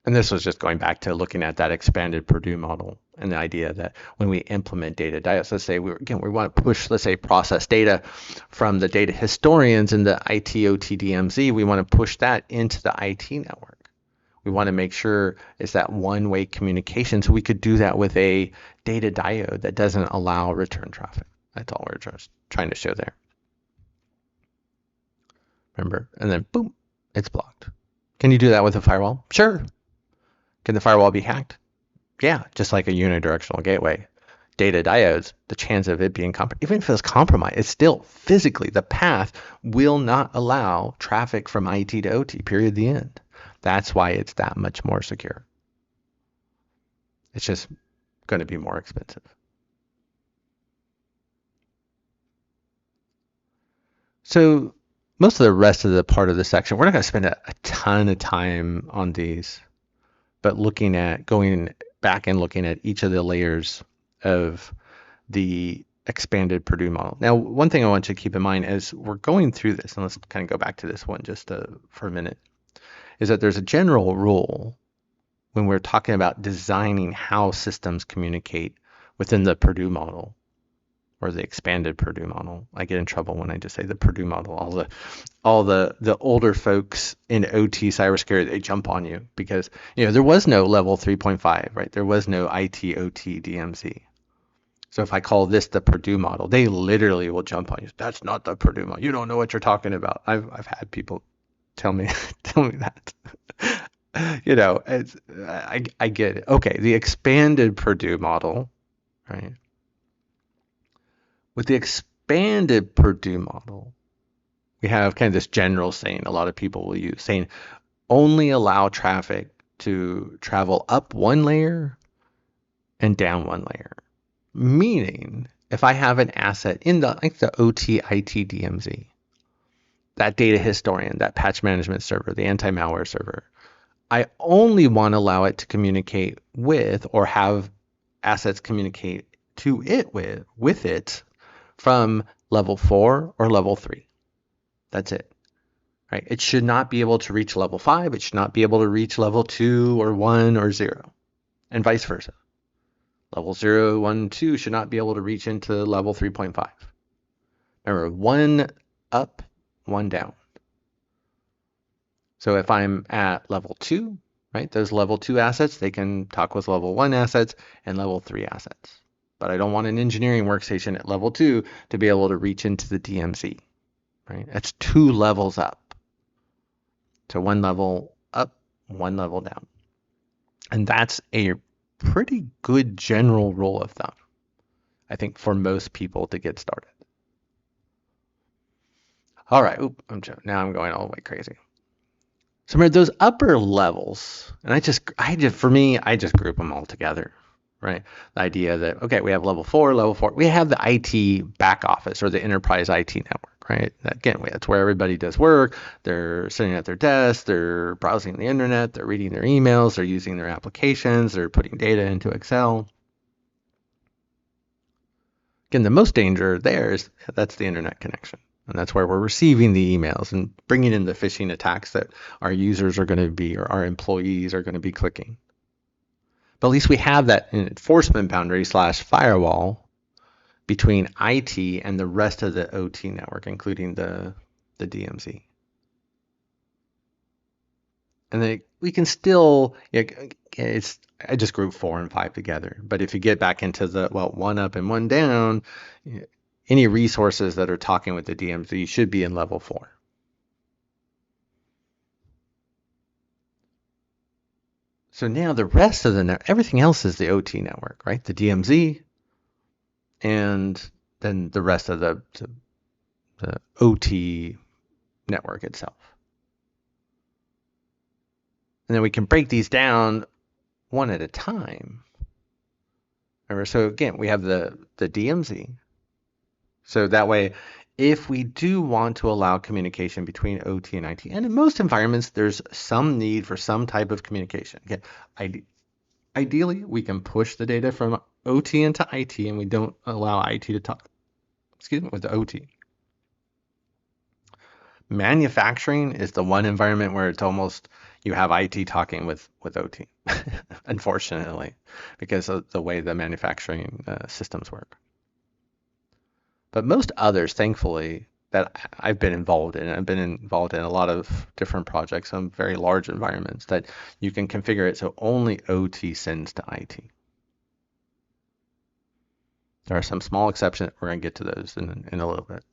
Speaker 1: And this was just going back to looking at that expanded Purdue model and the idea that when we implement data diodes, let's say we want to push, let's say, process data from the data historians in the IIoT DMZ, we want to push that into the IT network. We want to make sure it's that one-way communication, so we could do that with a data diode that doesn't allow return traffic. That's all we're just trying to show there. Remember? And then boom, it's blocked. Can you do that with a firewall? Sure. Can the firewall be hacked? Yeah, just like a unidirectional gateway. Data diodes, the chance of it being compromised, even if it's compromised, it's still physically, the path will not allow traffic from IT to OT, period, the end. That's why it's that much more secure. It's just going to be more expensive. So most of the rest of the part of the section, we're not going to spend a ton of time on these, but going back and looking at each of the layers of the expanded Purdue model. Now, one thing I want you to keep in mind as we're going through this, and let's kind of go back to this one just for a minute, is that there's a general rule when we're talking about designing how systems communicate within the Purdue model or the expanded Purdue model. I get in trouble when I just say the Purdue model. All the older folks in OT cybersecurity, they jump on you because there was no level 3.5, right? There was no IIoT DMZ. So if I call this the Purdue model, they literally will jump on you. That's not the Purdue model. You don't know what you're talking about. I've had people tell me that. I get it. Okay, the expanded Purdue model, right? With the expanded Purdue model, we have kind of this general saying a lot of people will use, saying only allow traffic to travel up one layer and down one layer. Meaning, if I have an asset in the OT IT DMZ, that data historian, that patch management server, the anti-malware server, I only want to allow it to communicate with or have assets communicate to it with it from level 4 or level 3. That's it. Right? It should not be able to reach level 5. It should not be able to reach level 2 or 1 or 0, and vice versa. Level 0, 1, 2 should not be able to reach into level 3.5. Remember, 1 up, 1 down. So if I'm at level 2, right, those level 2 assets, they can talk with level 1 assets and level 3 assets. But I don't want an engineering workstation at level 2 to be able to reach into the DMZ, right? That's 2 levels up. So 1 level up, 1 level down. And that's a pretty good general rule of thumb, I think, for most people to get started. All right, now I'm going all the way crazy. So remember those upper levels, and I just group them all together, right? The idea that, okay, we have level 4, we have the IT back office or the enterprise IT network, right? Again, that's where everybody does work. They're sitting at their desk, they're browsing the internet, they're reading their emails, they're using their applications, they're putting data into Excel. Again, the most danger there is that's the internet connection. And that's where we're receiving the emails and bringing in the phishing attacks that our users are going to be, or our employees are going to be clicking. But at least we have that enforcement boundary / firewall between IT and the rest of the OT network, including the DMZ. And then we can still, I just group 4 and 5 together. But if you get back into the, well, 1 up and 1 down, any resources that are talking with the DMZ should be in level 4. So now the rest of the everything else is the OT network, right? The DMZ, and then the rest of the OT network itself. And then we can break these down one at a time. Remember, so again, we have the DMZ. So that way, if we do want to allow communication between OT and IT, and in most environments, there's some need for some type of communication. Okay, ideally, we can push the data from OT into IT, and we don't allow IT to talk, with the OT. Manufacturing is the one environment where it's almost you have IT talking with OT, unfortunately, because of the way the manufacturing systems work. But most others, thankfully, that I've been involved in a lot of different projects, some very large environments that you can configure it so only OT sends to IT. There are some small exceptions. We're going to get to those in a little bit.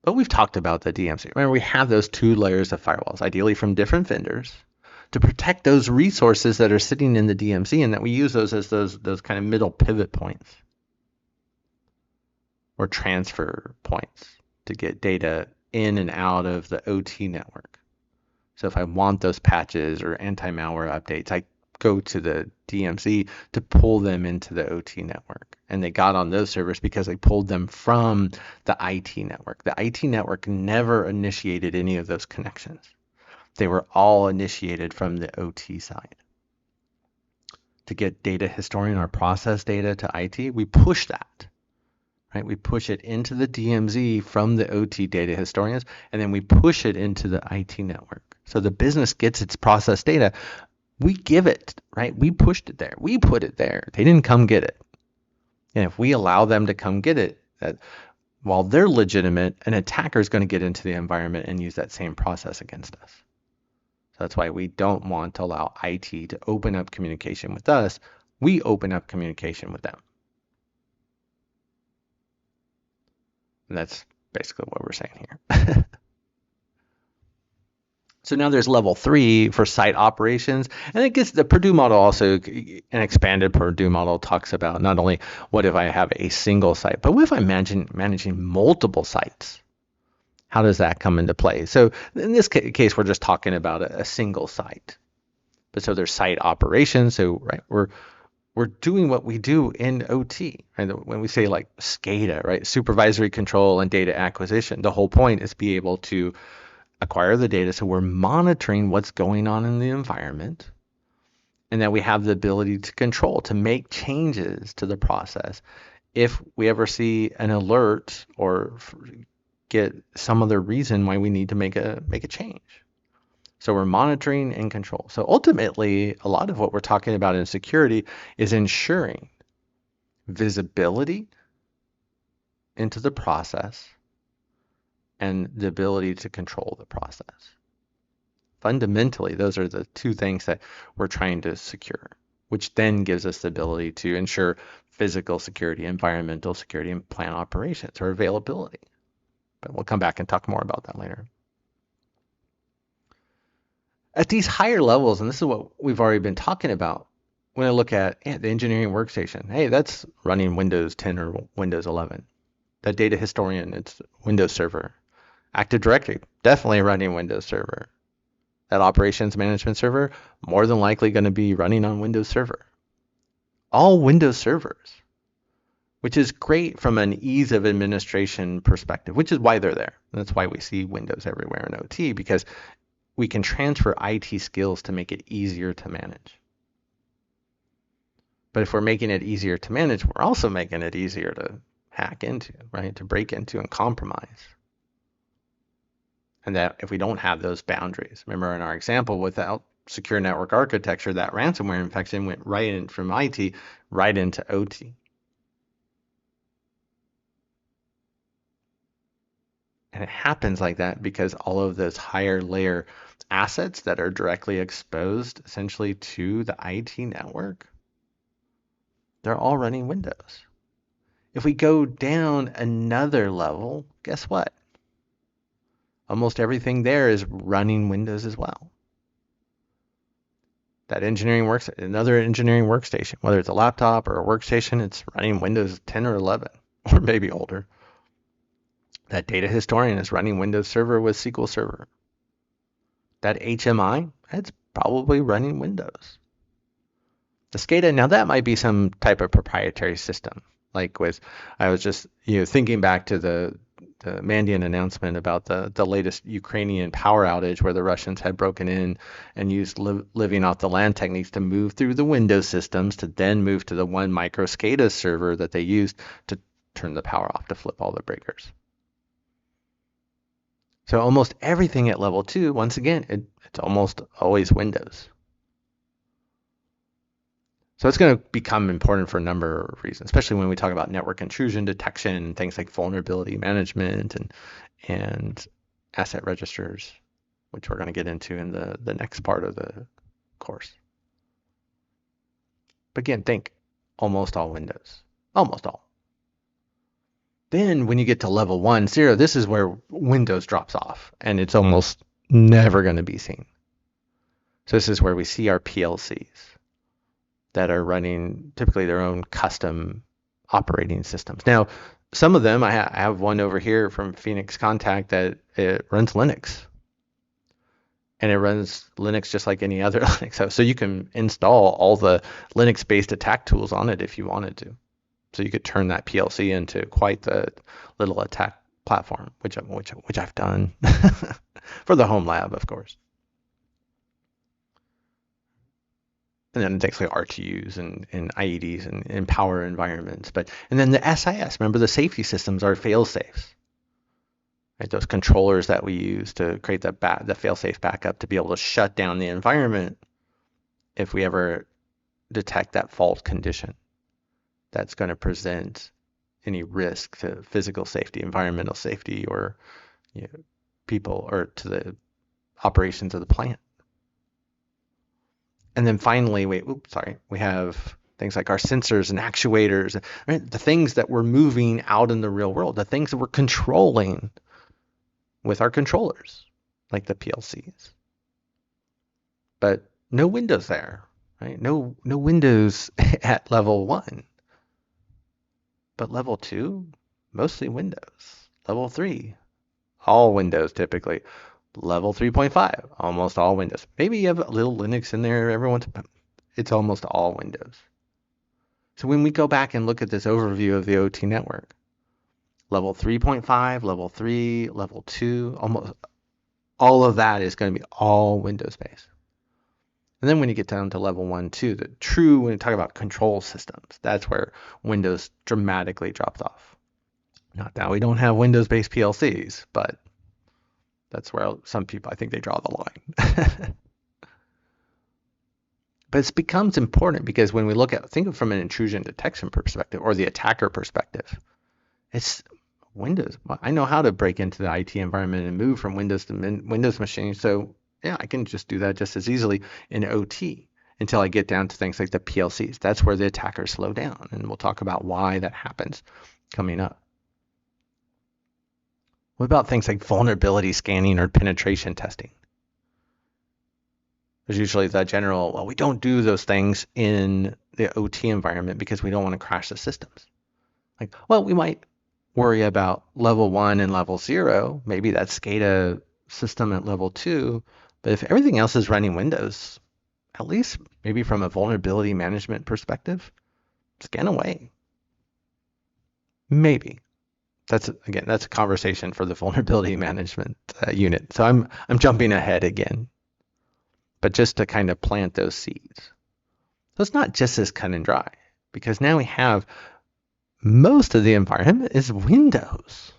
Speaker 1: But we've talked about the DMZ. Remember, we have those 2 layers of firewalls, ideally from different vendors, to protect those resources that are sitting in the DMZ, and that we use those as those kind of middle pivot points or transfer points to get data in and out of the OT network. So if I want those patches or anti-malware updates, I go to the DMZ to pull them into the OT network. And they got on those servers because I pulled them from the IT network. The IT network never initiated any of those connections. They were all initiated from the OT side. To get data historian or process data to IT, we push that. Right? We push it into the DMZ from the OT data historians, and then we push it into the IT network. So the business gets its process data. We give it, right? We pushed it there. We put it there. They didn't come get it. And if we allow them to come get it, that while they're legitimate, an attacker is going to get into the environment and use that same process against us. So that's why we don't want to allow IT to open up communication with us. We open up communication with them. And that's basically what we're saying here. So now there's level 3 for site operations, and it gets the Purdue model also, an expanded Purdue model talks about not only what if I have a single site, but what if I'm managing multiple sites? How does that come into play? So in this case, we're just talking about a single site. But so there's site operations. So right, we're doing what we do in OT. Right? When we say like SCADA, right, supervisory control and data acquisition, the whole point is be able to acquire the data, so we're monitoring what's going on in the environment, and that we have the ability to control, to make changes to the process if we ever see an alert or get some other reason why we need to make a change. So we're monitoring and control. So ultimately, a lot of what we're talking about in security is ensuring visibility into the process and the ability to control the process. Fundamentally, those are the 2 things that we're trying to secure, which then gives us the ability to ensure physical security, environmental security, and plant operations or availability. But we'll come back and talk more about that later. At these higher levels, and this is what we've already been talking about, when I look at the engineering workstation, hey, that's running Windows 10 or Windows 11. That data historian, it's Windows Server. Active Directory, definitely running Windows Server. That operations management server, more than likely going to be running on Windows Server. All Windows servers, which is great from an ease of administration perspective, which is why they're there. That's why we see Windows everywhere in OT, because we can transfer IT skills to make it easier to manage. But if we're making it easier to manage, we're also making it easier to hack into, right? To break into and compromise. And that if we don't have those boundaries, remember in our example, without secure network architecture, that ransomware infection went right in from IT right into OT. And it happens like that because all of those higher layer assets that are directly exposed essentially to the IT network, they're all running Windows. If we go down another level, guess what? Almost everything there is running Windows as well. That another engineering workstation, whether it's a laptop or a workstation, it's running Windows 10 or 11, or maybe older. That data historian is running Windows Server with SQL Server. That HMI, it's probably running Windows. The SCADA, now that might be some type of proprietary system. I was just thinking back to the Mandian announcement about the latest Ukrainian power outage where the Russians had broken in and used living off the land techniques to move through the Windows systems to then move to the one micro SCADA server that they used to turn the power off to flip all the breakers. So almost everything at level 2, once again, it's almost always Windows. So it's going to become important for a number of reasons, especially when we talk about network intrusion detection and things like vulnerability management and asset registers, which we're going to get into in the next part of the course. But again, think almost all Windows, almost all. Then when you get to level 1, 0, this is where Windows drops off and it's almost never going to be seen. So this is where we see our PLCs that are running typically their own custom operating systems. Now, some of them, I have one over here from Phoenix Contact that it runs Linux. And it runs Linux just like any other Linux. So you can install all the Linux-based attack tools on it if you wanted to. So you could turn that PLC into quite the little attack platform, which I've done for the home lab, of course. And then things like RTUs and IEDs and power environments. And then the SIS, remember the safety systems are fail-safes. Right? Those controllers that we use to create the fail-safe backup to be able to shut down the environment if we ever detect that fault condition that's going to present any risk to physical safety, environmental safety, or people, or to the operations of the plant. And then finally, we have things like our sensors and actuators, right? The things that we're moving out in the real world, the things that we're controlling with our controllers, like the PLCs. But no Windows there, right? No Windows at level 1. But level 2, mostly Windows. Level 3, all Windows typically. Level 3.5, almost all Windows. Maybe you have a little Linux in there every once in a while. It's almost all Windows. So when we go back and look at this overview of the OT network, level 3.5, level 3, level 2, almost all of that is going to be all Windows based. And then when you get down to level 1, 2, when you talk about control systems, that's where Windows dramatically drops off. Not that we don't have Windows-based PLCs, but that's where some people, I think they draw the line. But it becomes important because when we think of it from an intrusion detection perspective or the attacker perspective, it's Windows. I know how to break into the IT environment and move from Windows to Windows machines. So yeah, I can just do that just as easily in OT until I get down to things like the PLCs. That's where the attackers slow down. And we'll talk about why that happens coming up. What about things like vulnerability scanning or penetration testing? There's usually the general, well, we don't do those things in the OT environment because we don't want to crash the systems. Like, well, we might worry about level 1 and level 0, maybe that SCADA system at level 2, but if everything else is running Windows, at least maybe from a vulnerability management perspective, scan away. Maybe. That's a conversation for the vulnerability management unit. So I'm jumping ahead again, but just to kind of plant those seeds. So it's not just as cut and dry because now we have most of the environment is Windows.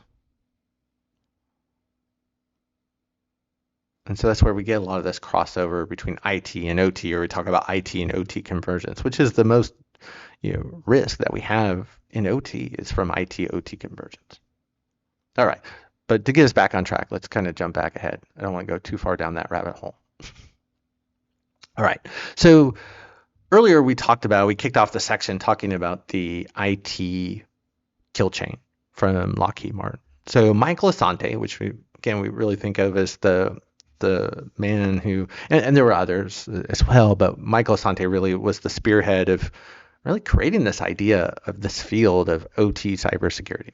Speaker 1: And so that's where we get a lot of this crossover between IT and OT, or we talk about IT and OT convergence, which is the most risk that we have in OT is from IT-OT convergence. All right, But to get us back on track, let's kind of jump back ahead. I don't want to go too far down that rabbit hole. All right. So earlier we kicked off the section talking about the IT kill chain from Lockheed Martin. So Michael Asante, which we really think of as the man who, and there were others as well, but Michael Asante really was the spearhead of really creating this idea of this field of OT cybersecurity.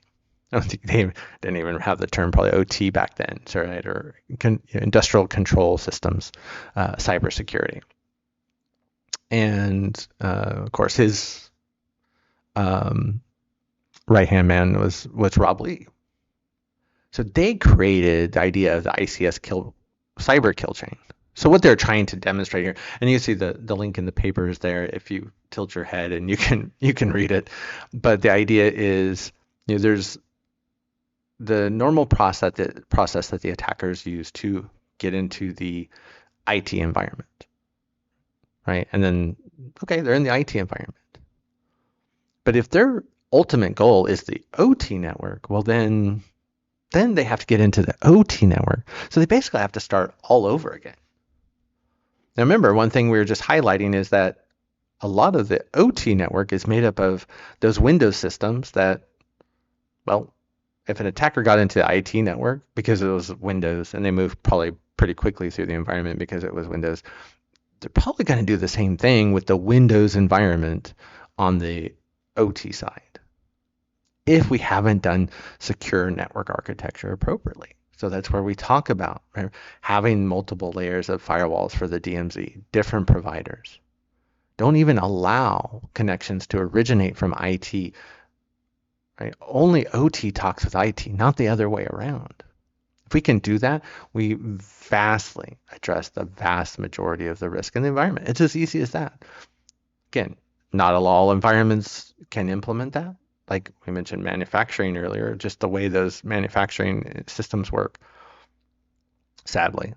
Speaker 1: I don't think they didn't even have the term probably OT back then, right? Or industrial control systems, cybersecurity. And of course, his right-hand man was Rob Lee. So they created the idea of the ICS cyber kill chain. So what they're trying to demonstrate here, and you see the link in the papers there if you tilt your head and you can read it. But the idea is, there's the normal process that the attackers use to get into the IT environment, right? And then, okay, they're in the IT environment. But if their ultimate goal is the OT network, well, then they have to get into the OT network. So they basically have to start all over again. Now, remember, one thing we were just highlighting is that a lot of the OT network is made up of those Windows systems that, well, if an attacker got into the IT network because it was Windows and they moved probably pretty quickly through the environment because it was Windows, they're probably going to do the same thing with the Windows environment on the OT side if we haven't done secure network architecture appropriately. So that's where we talk about, right, having multiple layers of firewalls for the DMZ, different providers. Don't even allow connections to originate from IT. Right? Only OT talks with IT, not the other way around. If we can do that, we vastly address the vast majority of the risk in the environment. It's as easy as that. Again, not all environments can implement that. Like we mentioned manufacturing earlier, just the way those manufacturing systems work, sadly.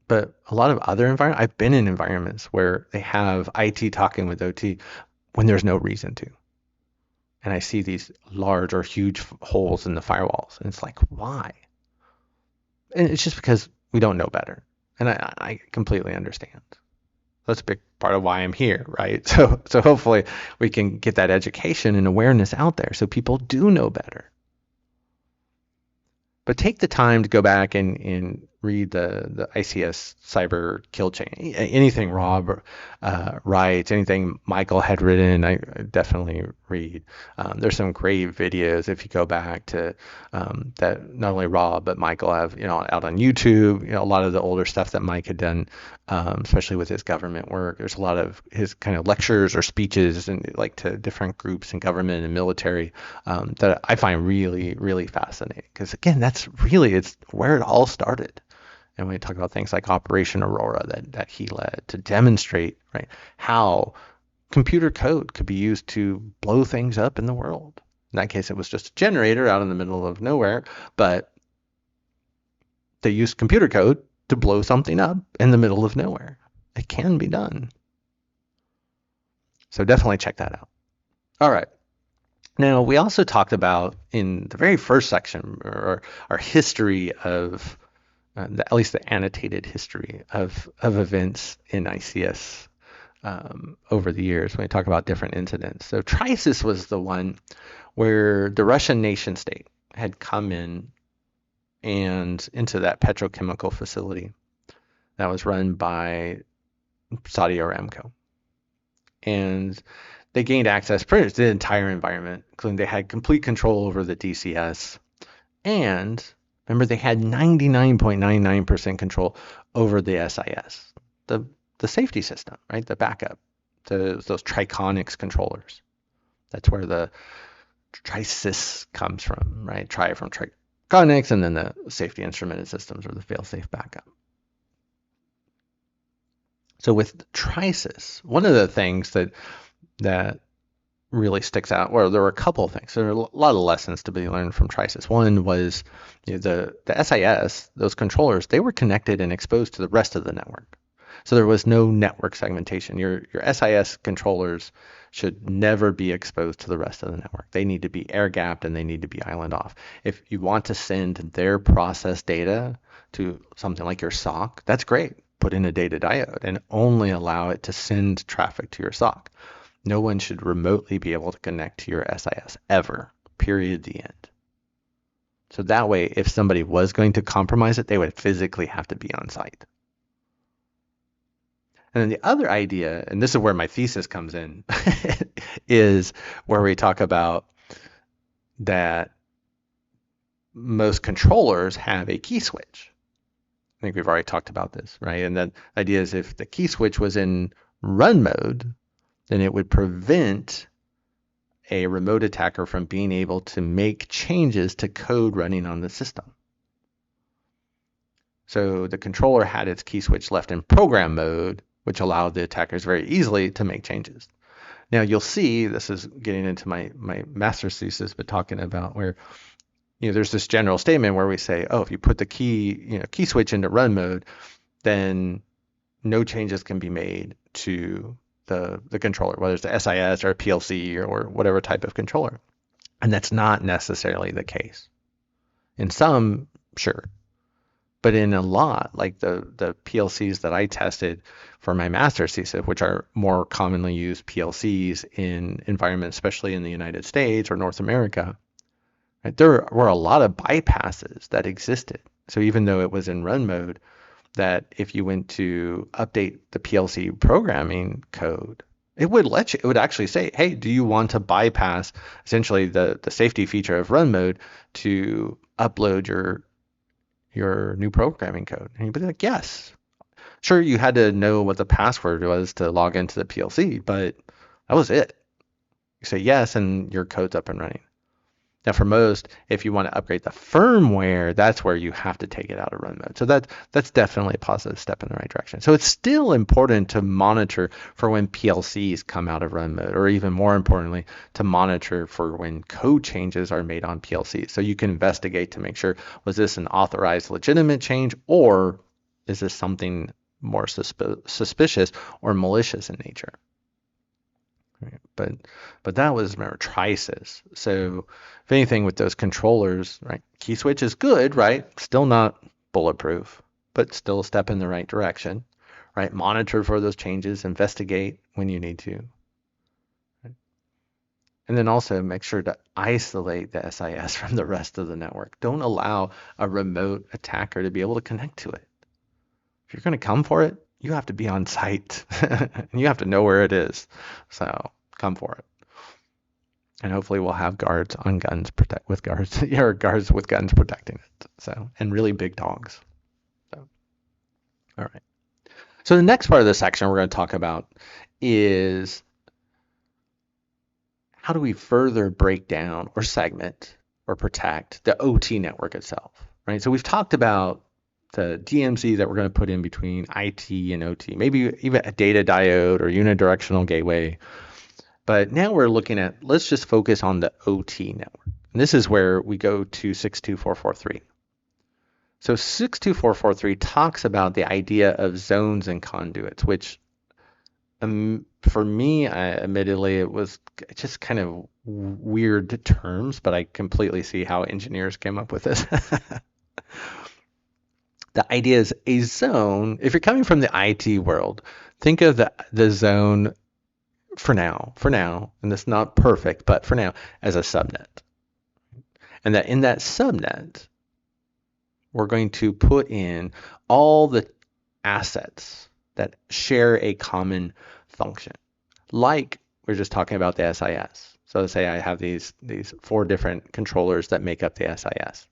Speaker 1: But a lot of other environments, I've been in environments where they have IT talking with OT when there's no reason to. And I see these large or huge holes in the firewalls. And it's like, why? And it's just because we don't know better. And I completely understand. That's a big part of why I'm here, right? So hopefully we can get that education and awareness out there so people do know better. But take the time to go back and read the ICS cyber kill chain. Anything Rob writes, anything Michael had written, I definitely read. There's some great videos if you go back to that not only Rob but Michael have out on YouTube. A lot of the older stuff that Mike had done, especially with his government work. There's a lot of his kind of lectures or speeches and like to different groups in government and military that I find really, really fascinating. Because again, it's where it all started. And we talk about things like Operation Aurora that he led to demonstrate, right, how computer code could be used to blow things up in the world. In that case, it was just a generator out in the middle of nowhere, but they used computer code to blow something up in the middle of nowhere. It can be done. So definitely check that out. All right. Now, we also talked about in the very first section, or our history of at least the annotated history of events in ICS over the years when we talk about different incidents. So Trisis was the one where the Russian nation state had come in and into that petrochemical facility that was run by Saudi Aramco. And they gained access pretty much to the entire environment, including they had complete control over the DCS. And remember, they had 99.99% control over the SIS, the safety system, right? The backup, those Triconics controllers. That's where the Trisis comes from, right? Tri from Triconics, and then the safety instrumented systems or the fail-safe backup. So with Trisis, one of the things that really sticks out, well, there were a couple of things. There are a lot of lessons to be learned from Trisis. One was the SIS, those controllers, they were connected and exposed to the rest of the network. So there was no network segmentation. Your SIS controllers should never be exposed to the rest of the network. They need to be air gapped and they need to be island off. If you want to send their process data to something like your SOC, that's great. Put in a data diode and only allow it to send traffic to your SOC. No one should remotely be able to connect to your SIS ever, period, the end. So that way, if somebody was going to compromise it, they would physically have to be on site. And then the other idea, and this is where my thesis comes in, is where we talk about that most controllers have a key switch. I think we've already talked about this, right? And the idea is if the key switch was in run mode, then it would prevent a remote attacker from being able to make changes to code running on the system. So the controller had its key switch left in program mode, which allowed the attackers very easily to make changes. Now you'll see, this is getting into my master's thesis, but talking about where, there's this general statement where we say, oh, if you put the key switch into run mode, then no changes can be made to the controller, whether it's the SIS or a PLC or whatever type of controller. And that's not necessarily the case. In some, sure. But in a lot, like the PLCs that I tested for my master's thesis, which are more commonly used PLCs in environments, especially in the United States or North America, right, there were a lot of bypasses that existed. So even though it was in run mode, that if you went to update the PLC programming code, it would actually say, hey, do you want to bypass essentially the safety feature of run mode to upload your new programming code? And you'd be like, yes. Sure, you had to know what the password was to log into the PLC, but that was it. You say yes, and your code's up and running. Now, for most, if you want to upgrade the firmware, that's where you have to take it out of run mode. So that's definitely a positive step in the right direction. So it's still important to monitor for when PLCs come out of run mode, or even more importantly, to monitor for when code changes are made on PLCs. So you can investigate to make sure, was this an authorized legitimate change, or is this something more suspicious or malicious in nature? But that was, remember, Trices. So if anything with those controllers, right, key switch is good, right? Still not bulletproof, but still a step in the right direction, right? Monitor for those changes, investigate when you need to. Right? And then also make sure to isolate the SIS from the rest of the network. Don't allow a remote attacker to be able to connect to it. If you're going to come for it, you have to be on site and you have to know where it is. So come for it. And hopefully we'll have guards on guns with guards with guns protecting it. So, and really big dogs. So, all right. So the next part of this section we're going to talk about is how do we further break down or segment or protect the OT network itself, right? So we've talked about the DMZ that we're going to put in between IT and OT, maybe even a data diode or unidirectional gateway. But now we're looking at, let's just focus on the OT network. And this is where we go to 62443. So 62443 talks about the idea of zones and conduits, which for me, admittedly, it was just kind of weird terms, but I completely see how engineers came up with this. The idea is a zone. If you're coming from the IT world, think of the zone for now, and it's not perfect, but for now, as a subnet. And that in that subnet, we're going to put in all the assets that share a common function. Like we're just talking about the SIS. So let's say I have these 4 different controllers that make up the SIS.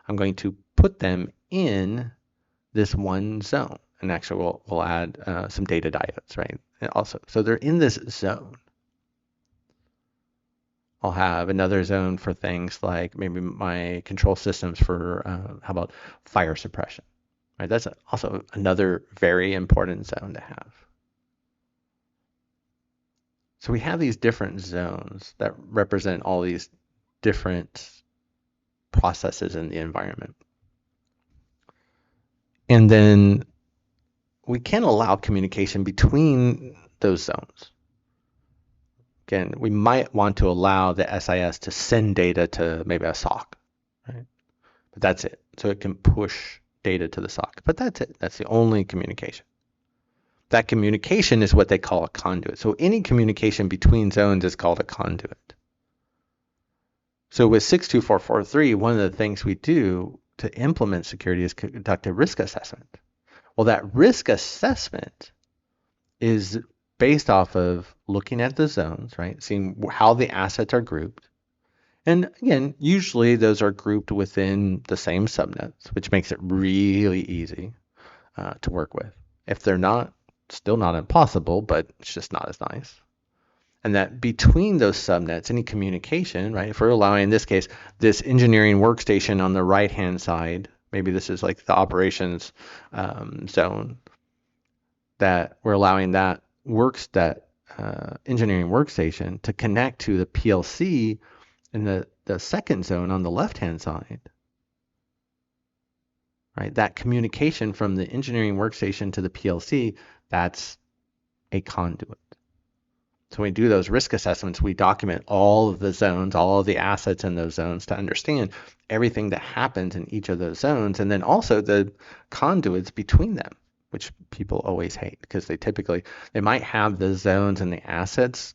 Speaker 1: I'm going to put them in this one zone. And actually we'll add some data diodes, right? And also, so they're in this zone. I'll have another zone for things like maybe my control systems for, how about fire suppression, right? That's also another very important zone to have. So we have these different zones that represent all these different processes in the environment. And then we can allow communication between those zones. Again, we might want to allow the SIS to send data to maybe a SOC, right? But that's it. So it can push data to the SOC, but that's it. That's the only communication. That communication is what they call a conduit. So any communication between zones is called a conduit. So with 62443, one of the things we do to implement security is conduct a risk assessment. Well, that risk assessment is based off of looking at the zones, right? Seeing how the assets are grouped. And again, usually those are grouped within the same subnets, which makes it really easy to work with. If they're not, still not impossible, but it's just not as nice. And that between those subnets, any communication, right? If we're allowing, in this case, this engineering workstation on the right-hand side, maybe this is like the operations zone, that we're allowing that engineering workstation to connect to the PLC in the second zone on the left-hand side, right? That communication from the engineering workstation to the PLC, that's a conduit. So when we do those risk assessments, we document all of the zones, all of the assets in those zones to understand everything that happens in each of those zones, and then also the conduits between them, which people always hate because they might have the zones and the assets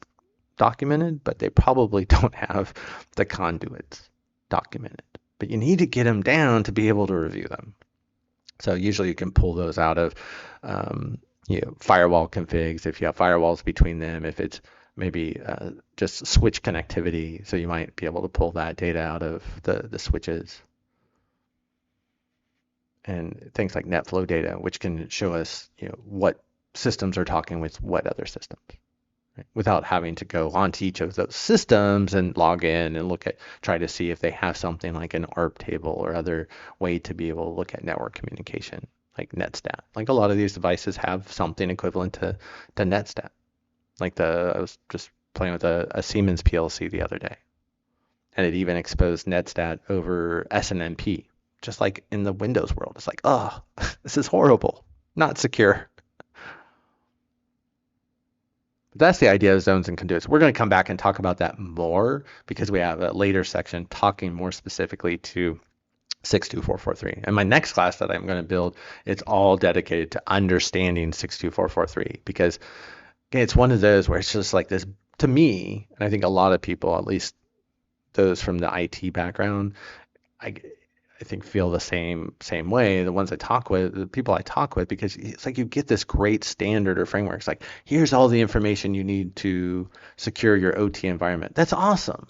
Speaker 1: documented, but they probably don't have the conduits documented. But you need to get them down to be able to review them. So usually you can pull those out of firewall configs if you have firewalls between them, if it's maybe just switch connectivity. So you might be able to pull that data out of the switches. And things like net flow data, which can show us what systems are talking with what other systems, right? Without having to go onto each of those systems and log in and try to see if they have something like an ARP table or other way to be able to look at network communication, like NetStat. Like a lot of these devices have something equivalent to NetStat. Like I was just playing with a Siemens PLC the other day, and it even exposed NetStat over SNMP. Just like in the Windows world, it's like, oh, this is horrible, not secure. But that's the idea of zones and conduits. We're going to come back and talk about that more because we have a later section talking more specifically to 62443. And my next class that I'm going to build, it's all dedicated to understanding 62443 because it's one of those where it's just like this, to me, and I think a lot of people, at least those from the IT background, I think feel the same way, the ones I talk with, the people I talk with, because it's like you get this great standard or framework. It's like, here's all the information you need to secure your OT environment. That's awesome.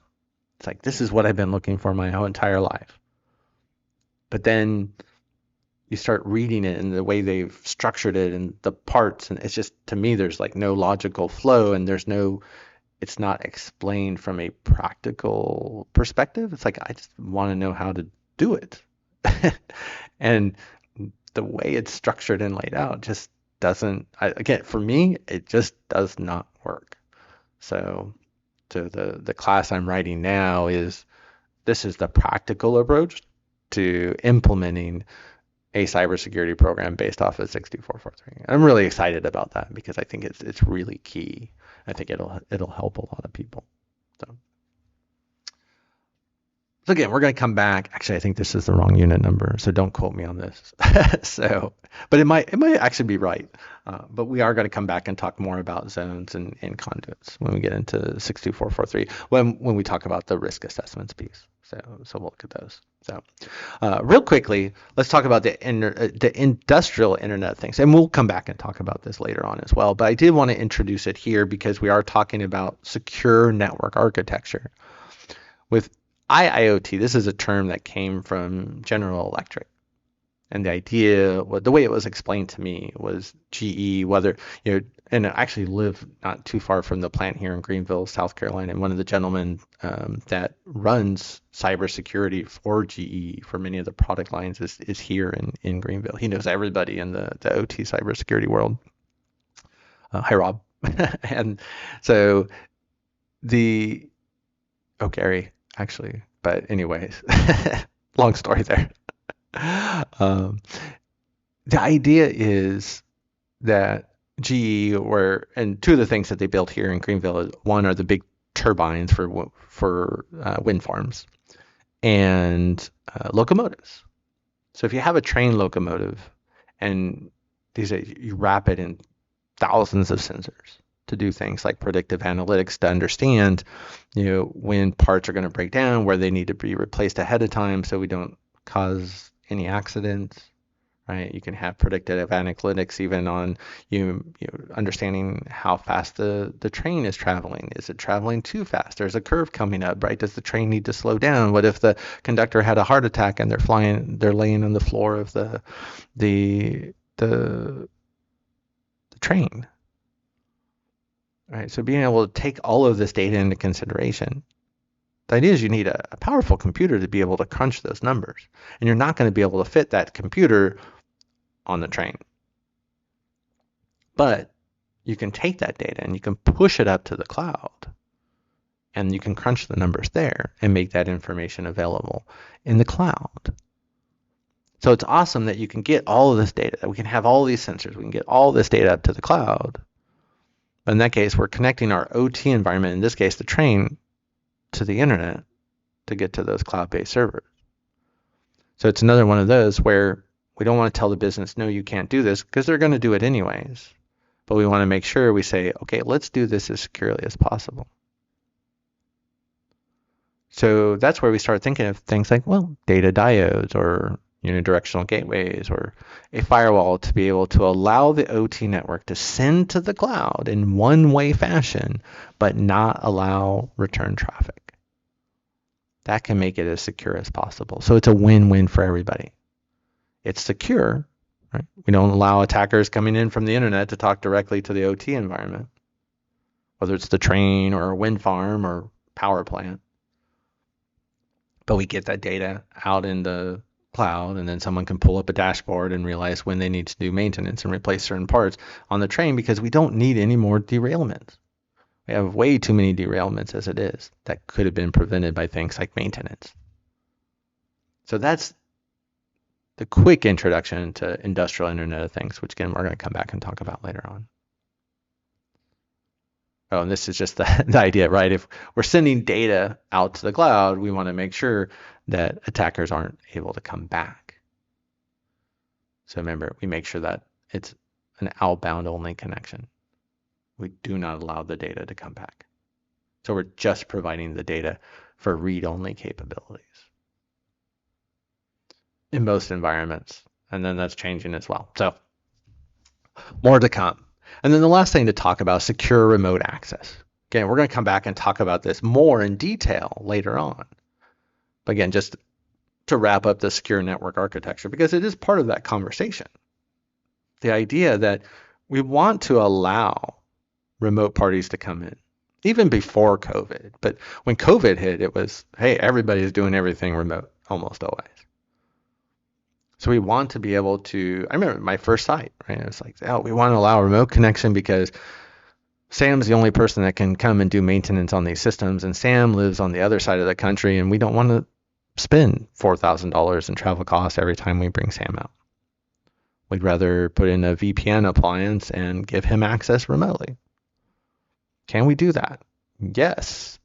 Speaker 1: It's like, this is what I've been looking for my whole entire life. But then you start reading it and the way they've structured it and the parts, and it's just, to me, there's like no logical flow and it's not explained from a practical perspective. It's like, I just want to know how to do it. And the way it's structured and laid out just doesn't, again, for me, it just does not work. So the class I'm writing now this is the practical approach to implementing a cybersecurity program based off of 62443. I'm really excited about that because I think it's really key. I think it'll help a lot of people. So again, we're going to come back. Actually, I think this is the wrong unit number, so don't quote me on this. But it might actually be right. But we are going to come back and talk more about zones and conduits when we get into 62443, when we talk about the risk assessments piece. So we'll look at those. So real quickly, let's talk about the industrial Internet of Things. And we'll come back and talk about this later on as well. But I did want to introduce it here because we are talking about secure network architecture. With IIoT, this is a term that came from General Electric. And the idea, the way it was explained to me was GE, and I actually live not too far from the plant here in Greenville, South Carolina. And one of the gentlemen that runs cybersecurity for GE for many of the product lines is here in Greenville. He knows everybody in the OT cybersecurity world. Hi, Rob. And so Gary, actually, but anyways, long story there. The idea is that GE and two of the things that they built here in Greenville is one are the big turbines for wind farms and locomotives. So if you have a train locomotive and you wrap it in thousands of sensors to do things like predictive analytics to understand, when parts are going to break down, where they need to be replaced ahead of time so we don't cause any accidents, right? You can have predictive analytics even on understanding how fast the train is traveling. Is it traveling too fast? There's a curve coming up, right? Does the train need to slow down? What if the conductor had a heart attack and they're laying on the floor of the train, right? So being able to take all of this data into consideration. The idea is you need a powerful computer to be able to crunch those numbers, and you're not going to be able to fit that computer on the train. But you can take that data and you can push it up to the cloud, and you can crunch the numbers there and make that information available in the cloud. So it's awesome that you can get all of this data, that we can have all these sensors, we can get all this data up to the cloud. But in that case, we're connecting our OT environment, in this case the train, to the internet to get to those cloud-based servers. So it's another one of those where we don't want to tell the business, no, you can't do this, because they're going to do it anyways. But we want to make sure we say, okay, let's do this as securely as possible. So that's where we start thinking of things like, well, data diodes or unidirectional gateways or a firewall to be able to allow the OT network to send to the cloud in one-way fashion, but not allow return traffic. That can make it as secure as possible. So it's a win-win for everybody. It's secure, right? We don't allow attackers coming in from the internet to talk directly to the OT environment, whether it's the train or a wind farm or power plant. But we get that data out in the cloud, and then someone can pull up a dashboard and realize when they need to do maintenance and replace certain parts on the train, because we don't need any more derailments. We have way too many derailments as it is that could have been prevented by things like maintenance. So that's the quick introduction to industrial Internet of Things, which again, we're going to come back and talk about later on. Oh, and this is just the idea, right? If we're sending data out to the cloud, we want to make sure that attackers aren't able to come back. So remember, we make sure that it's an outbound only connection. We do not allow the data to come back. So we're just providing the data for read-only capabilities in most environments. And then that's changing as well. So more to come. And then the last thing to talk about is secure remote access. Again, we're going to come back and talk about this more in detail later on. But again, just to wrap up the secure network architecture, because it is part of that conversation. The idea that we want to allow remote parties to come in, even before COVID. But when COVID hit, it was, hey, everybody's doing everything remote, almost always. So we want to be able to, I remember my first site, right? It was like, oh, we want to allow remote connection because Sam's the only person that can come and do maintenance on these systems, and Sam lives on the other side of the country, and we don't want to spend $4,000 in travel costs every time we bring Sam out. We'd rather put in a VPN appliance and give him access remotely. Can we do that? Yes.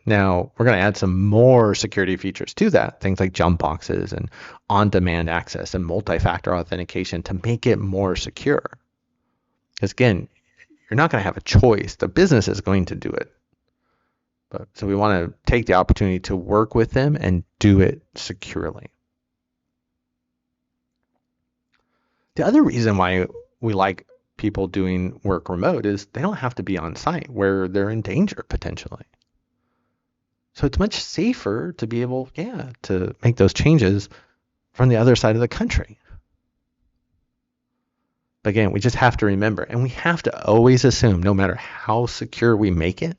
Speaker 1: Now, we're going to add some more security features to that, things like jump boxes and on-demand access and multi-factor authentication to make it more secure. Because again, you're not going to have a choice. The business is going to do it. So we want to take the opportunity to work with them and do it securely. The other reason why we like people doing work remote is they don't have to be on site where they're in danger potentially. So it's much safer to be able, to make those changes from the other side of the country. But again, we just have to remember, and we have to always assume, no matter how secure we make it,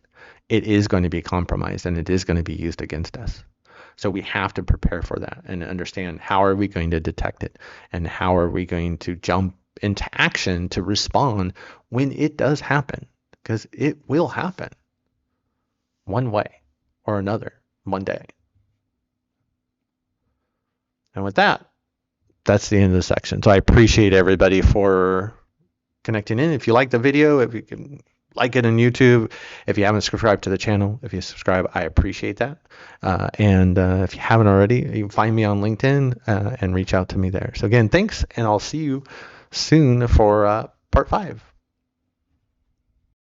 Speaker 1: it is going to be compromised and it is going to be used against us. So we have to prepare for that and understand how are we going to detect it and how are we going to jump into action to respond when it does happen, because it will happen one way or another one day. And with that, that's the end of the section. So I appreciate everybody for connecting in. If you like the video, if you can like it on YouTube, if you haven't subscribed to the channel, if you subscribe, I appreciate that. And if you haven't already, you can find me on LinkedIn and reach out to me there. So again, thanks, and I'll see you soon for part 5.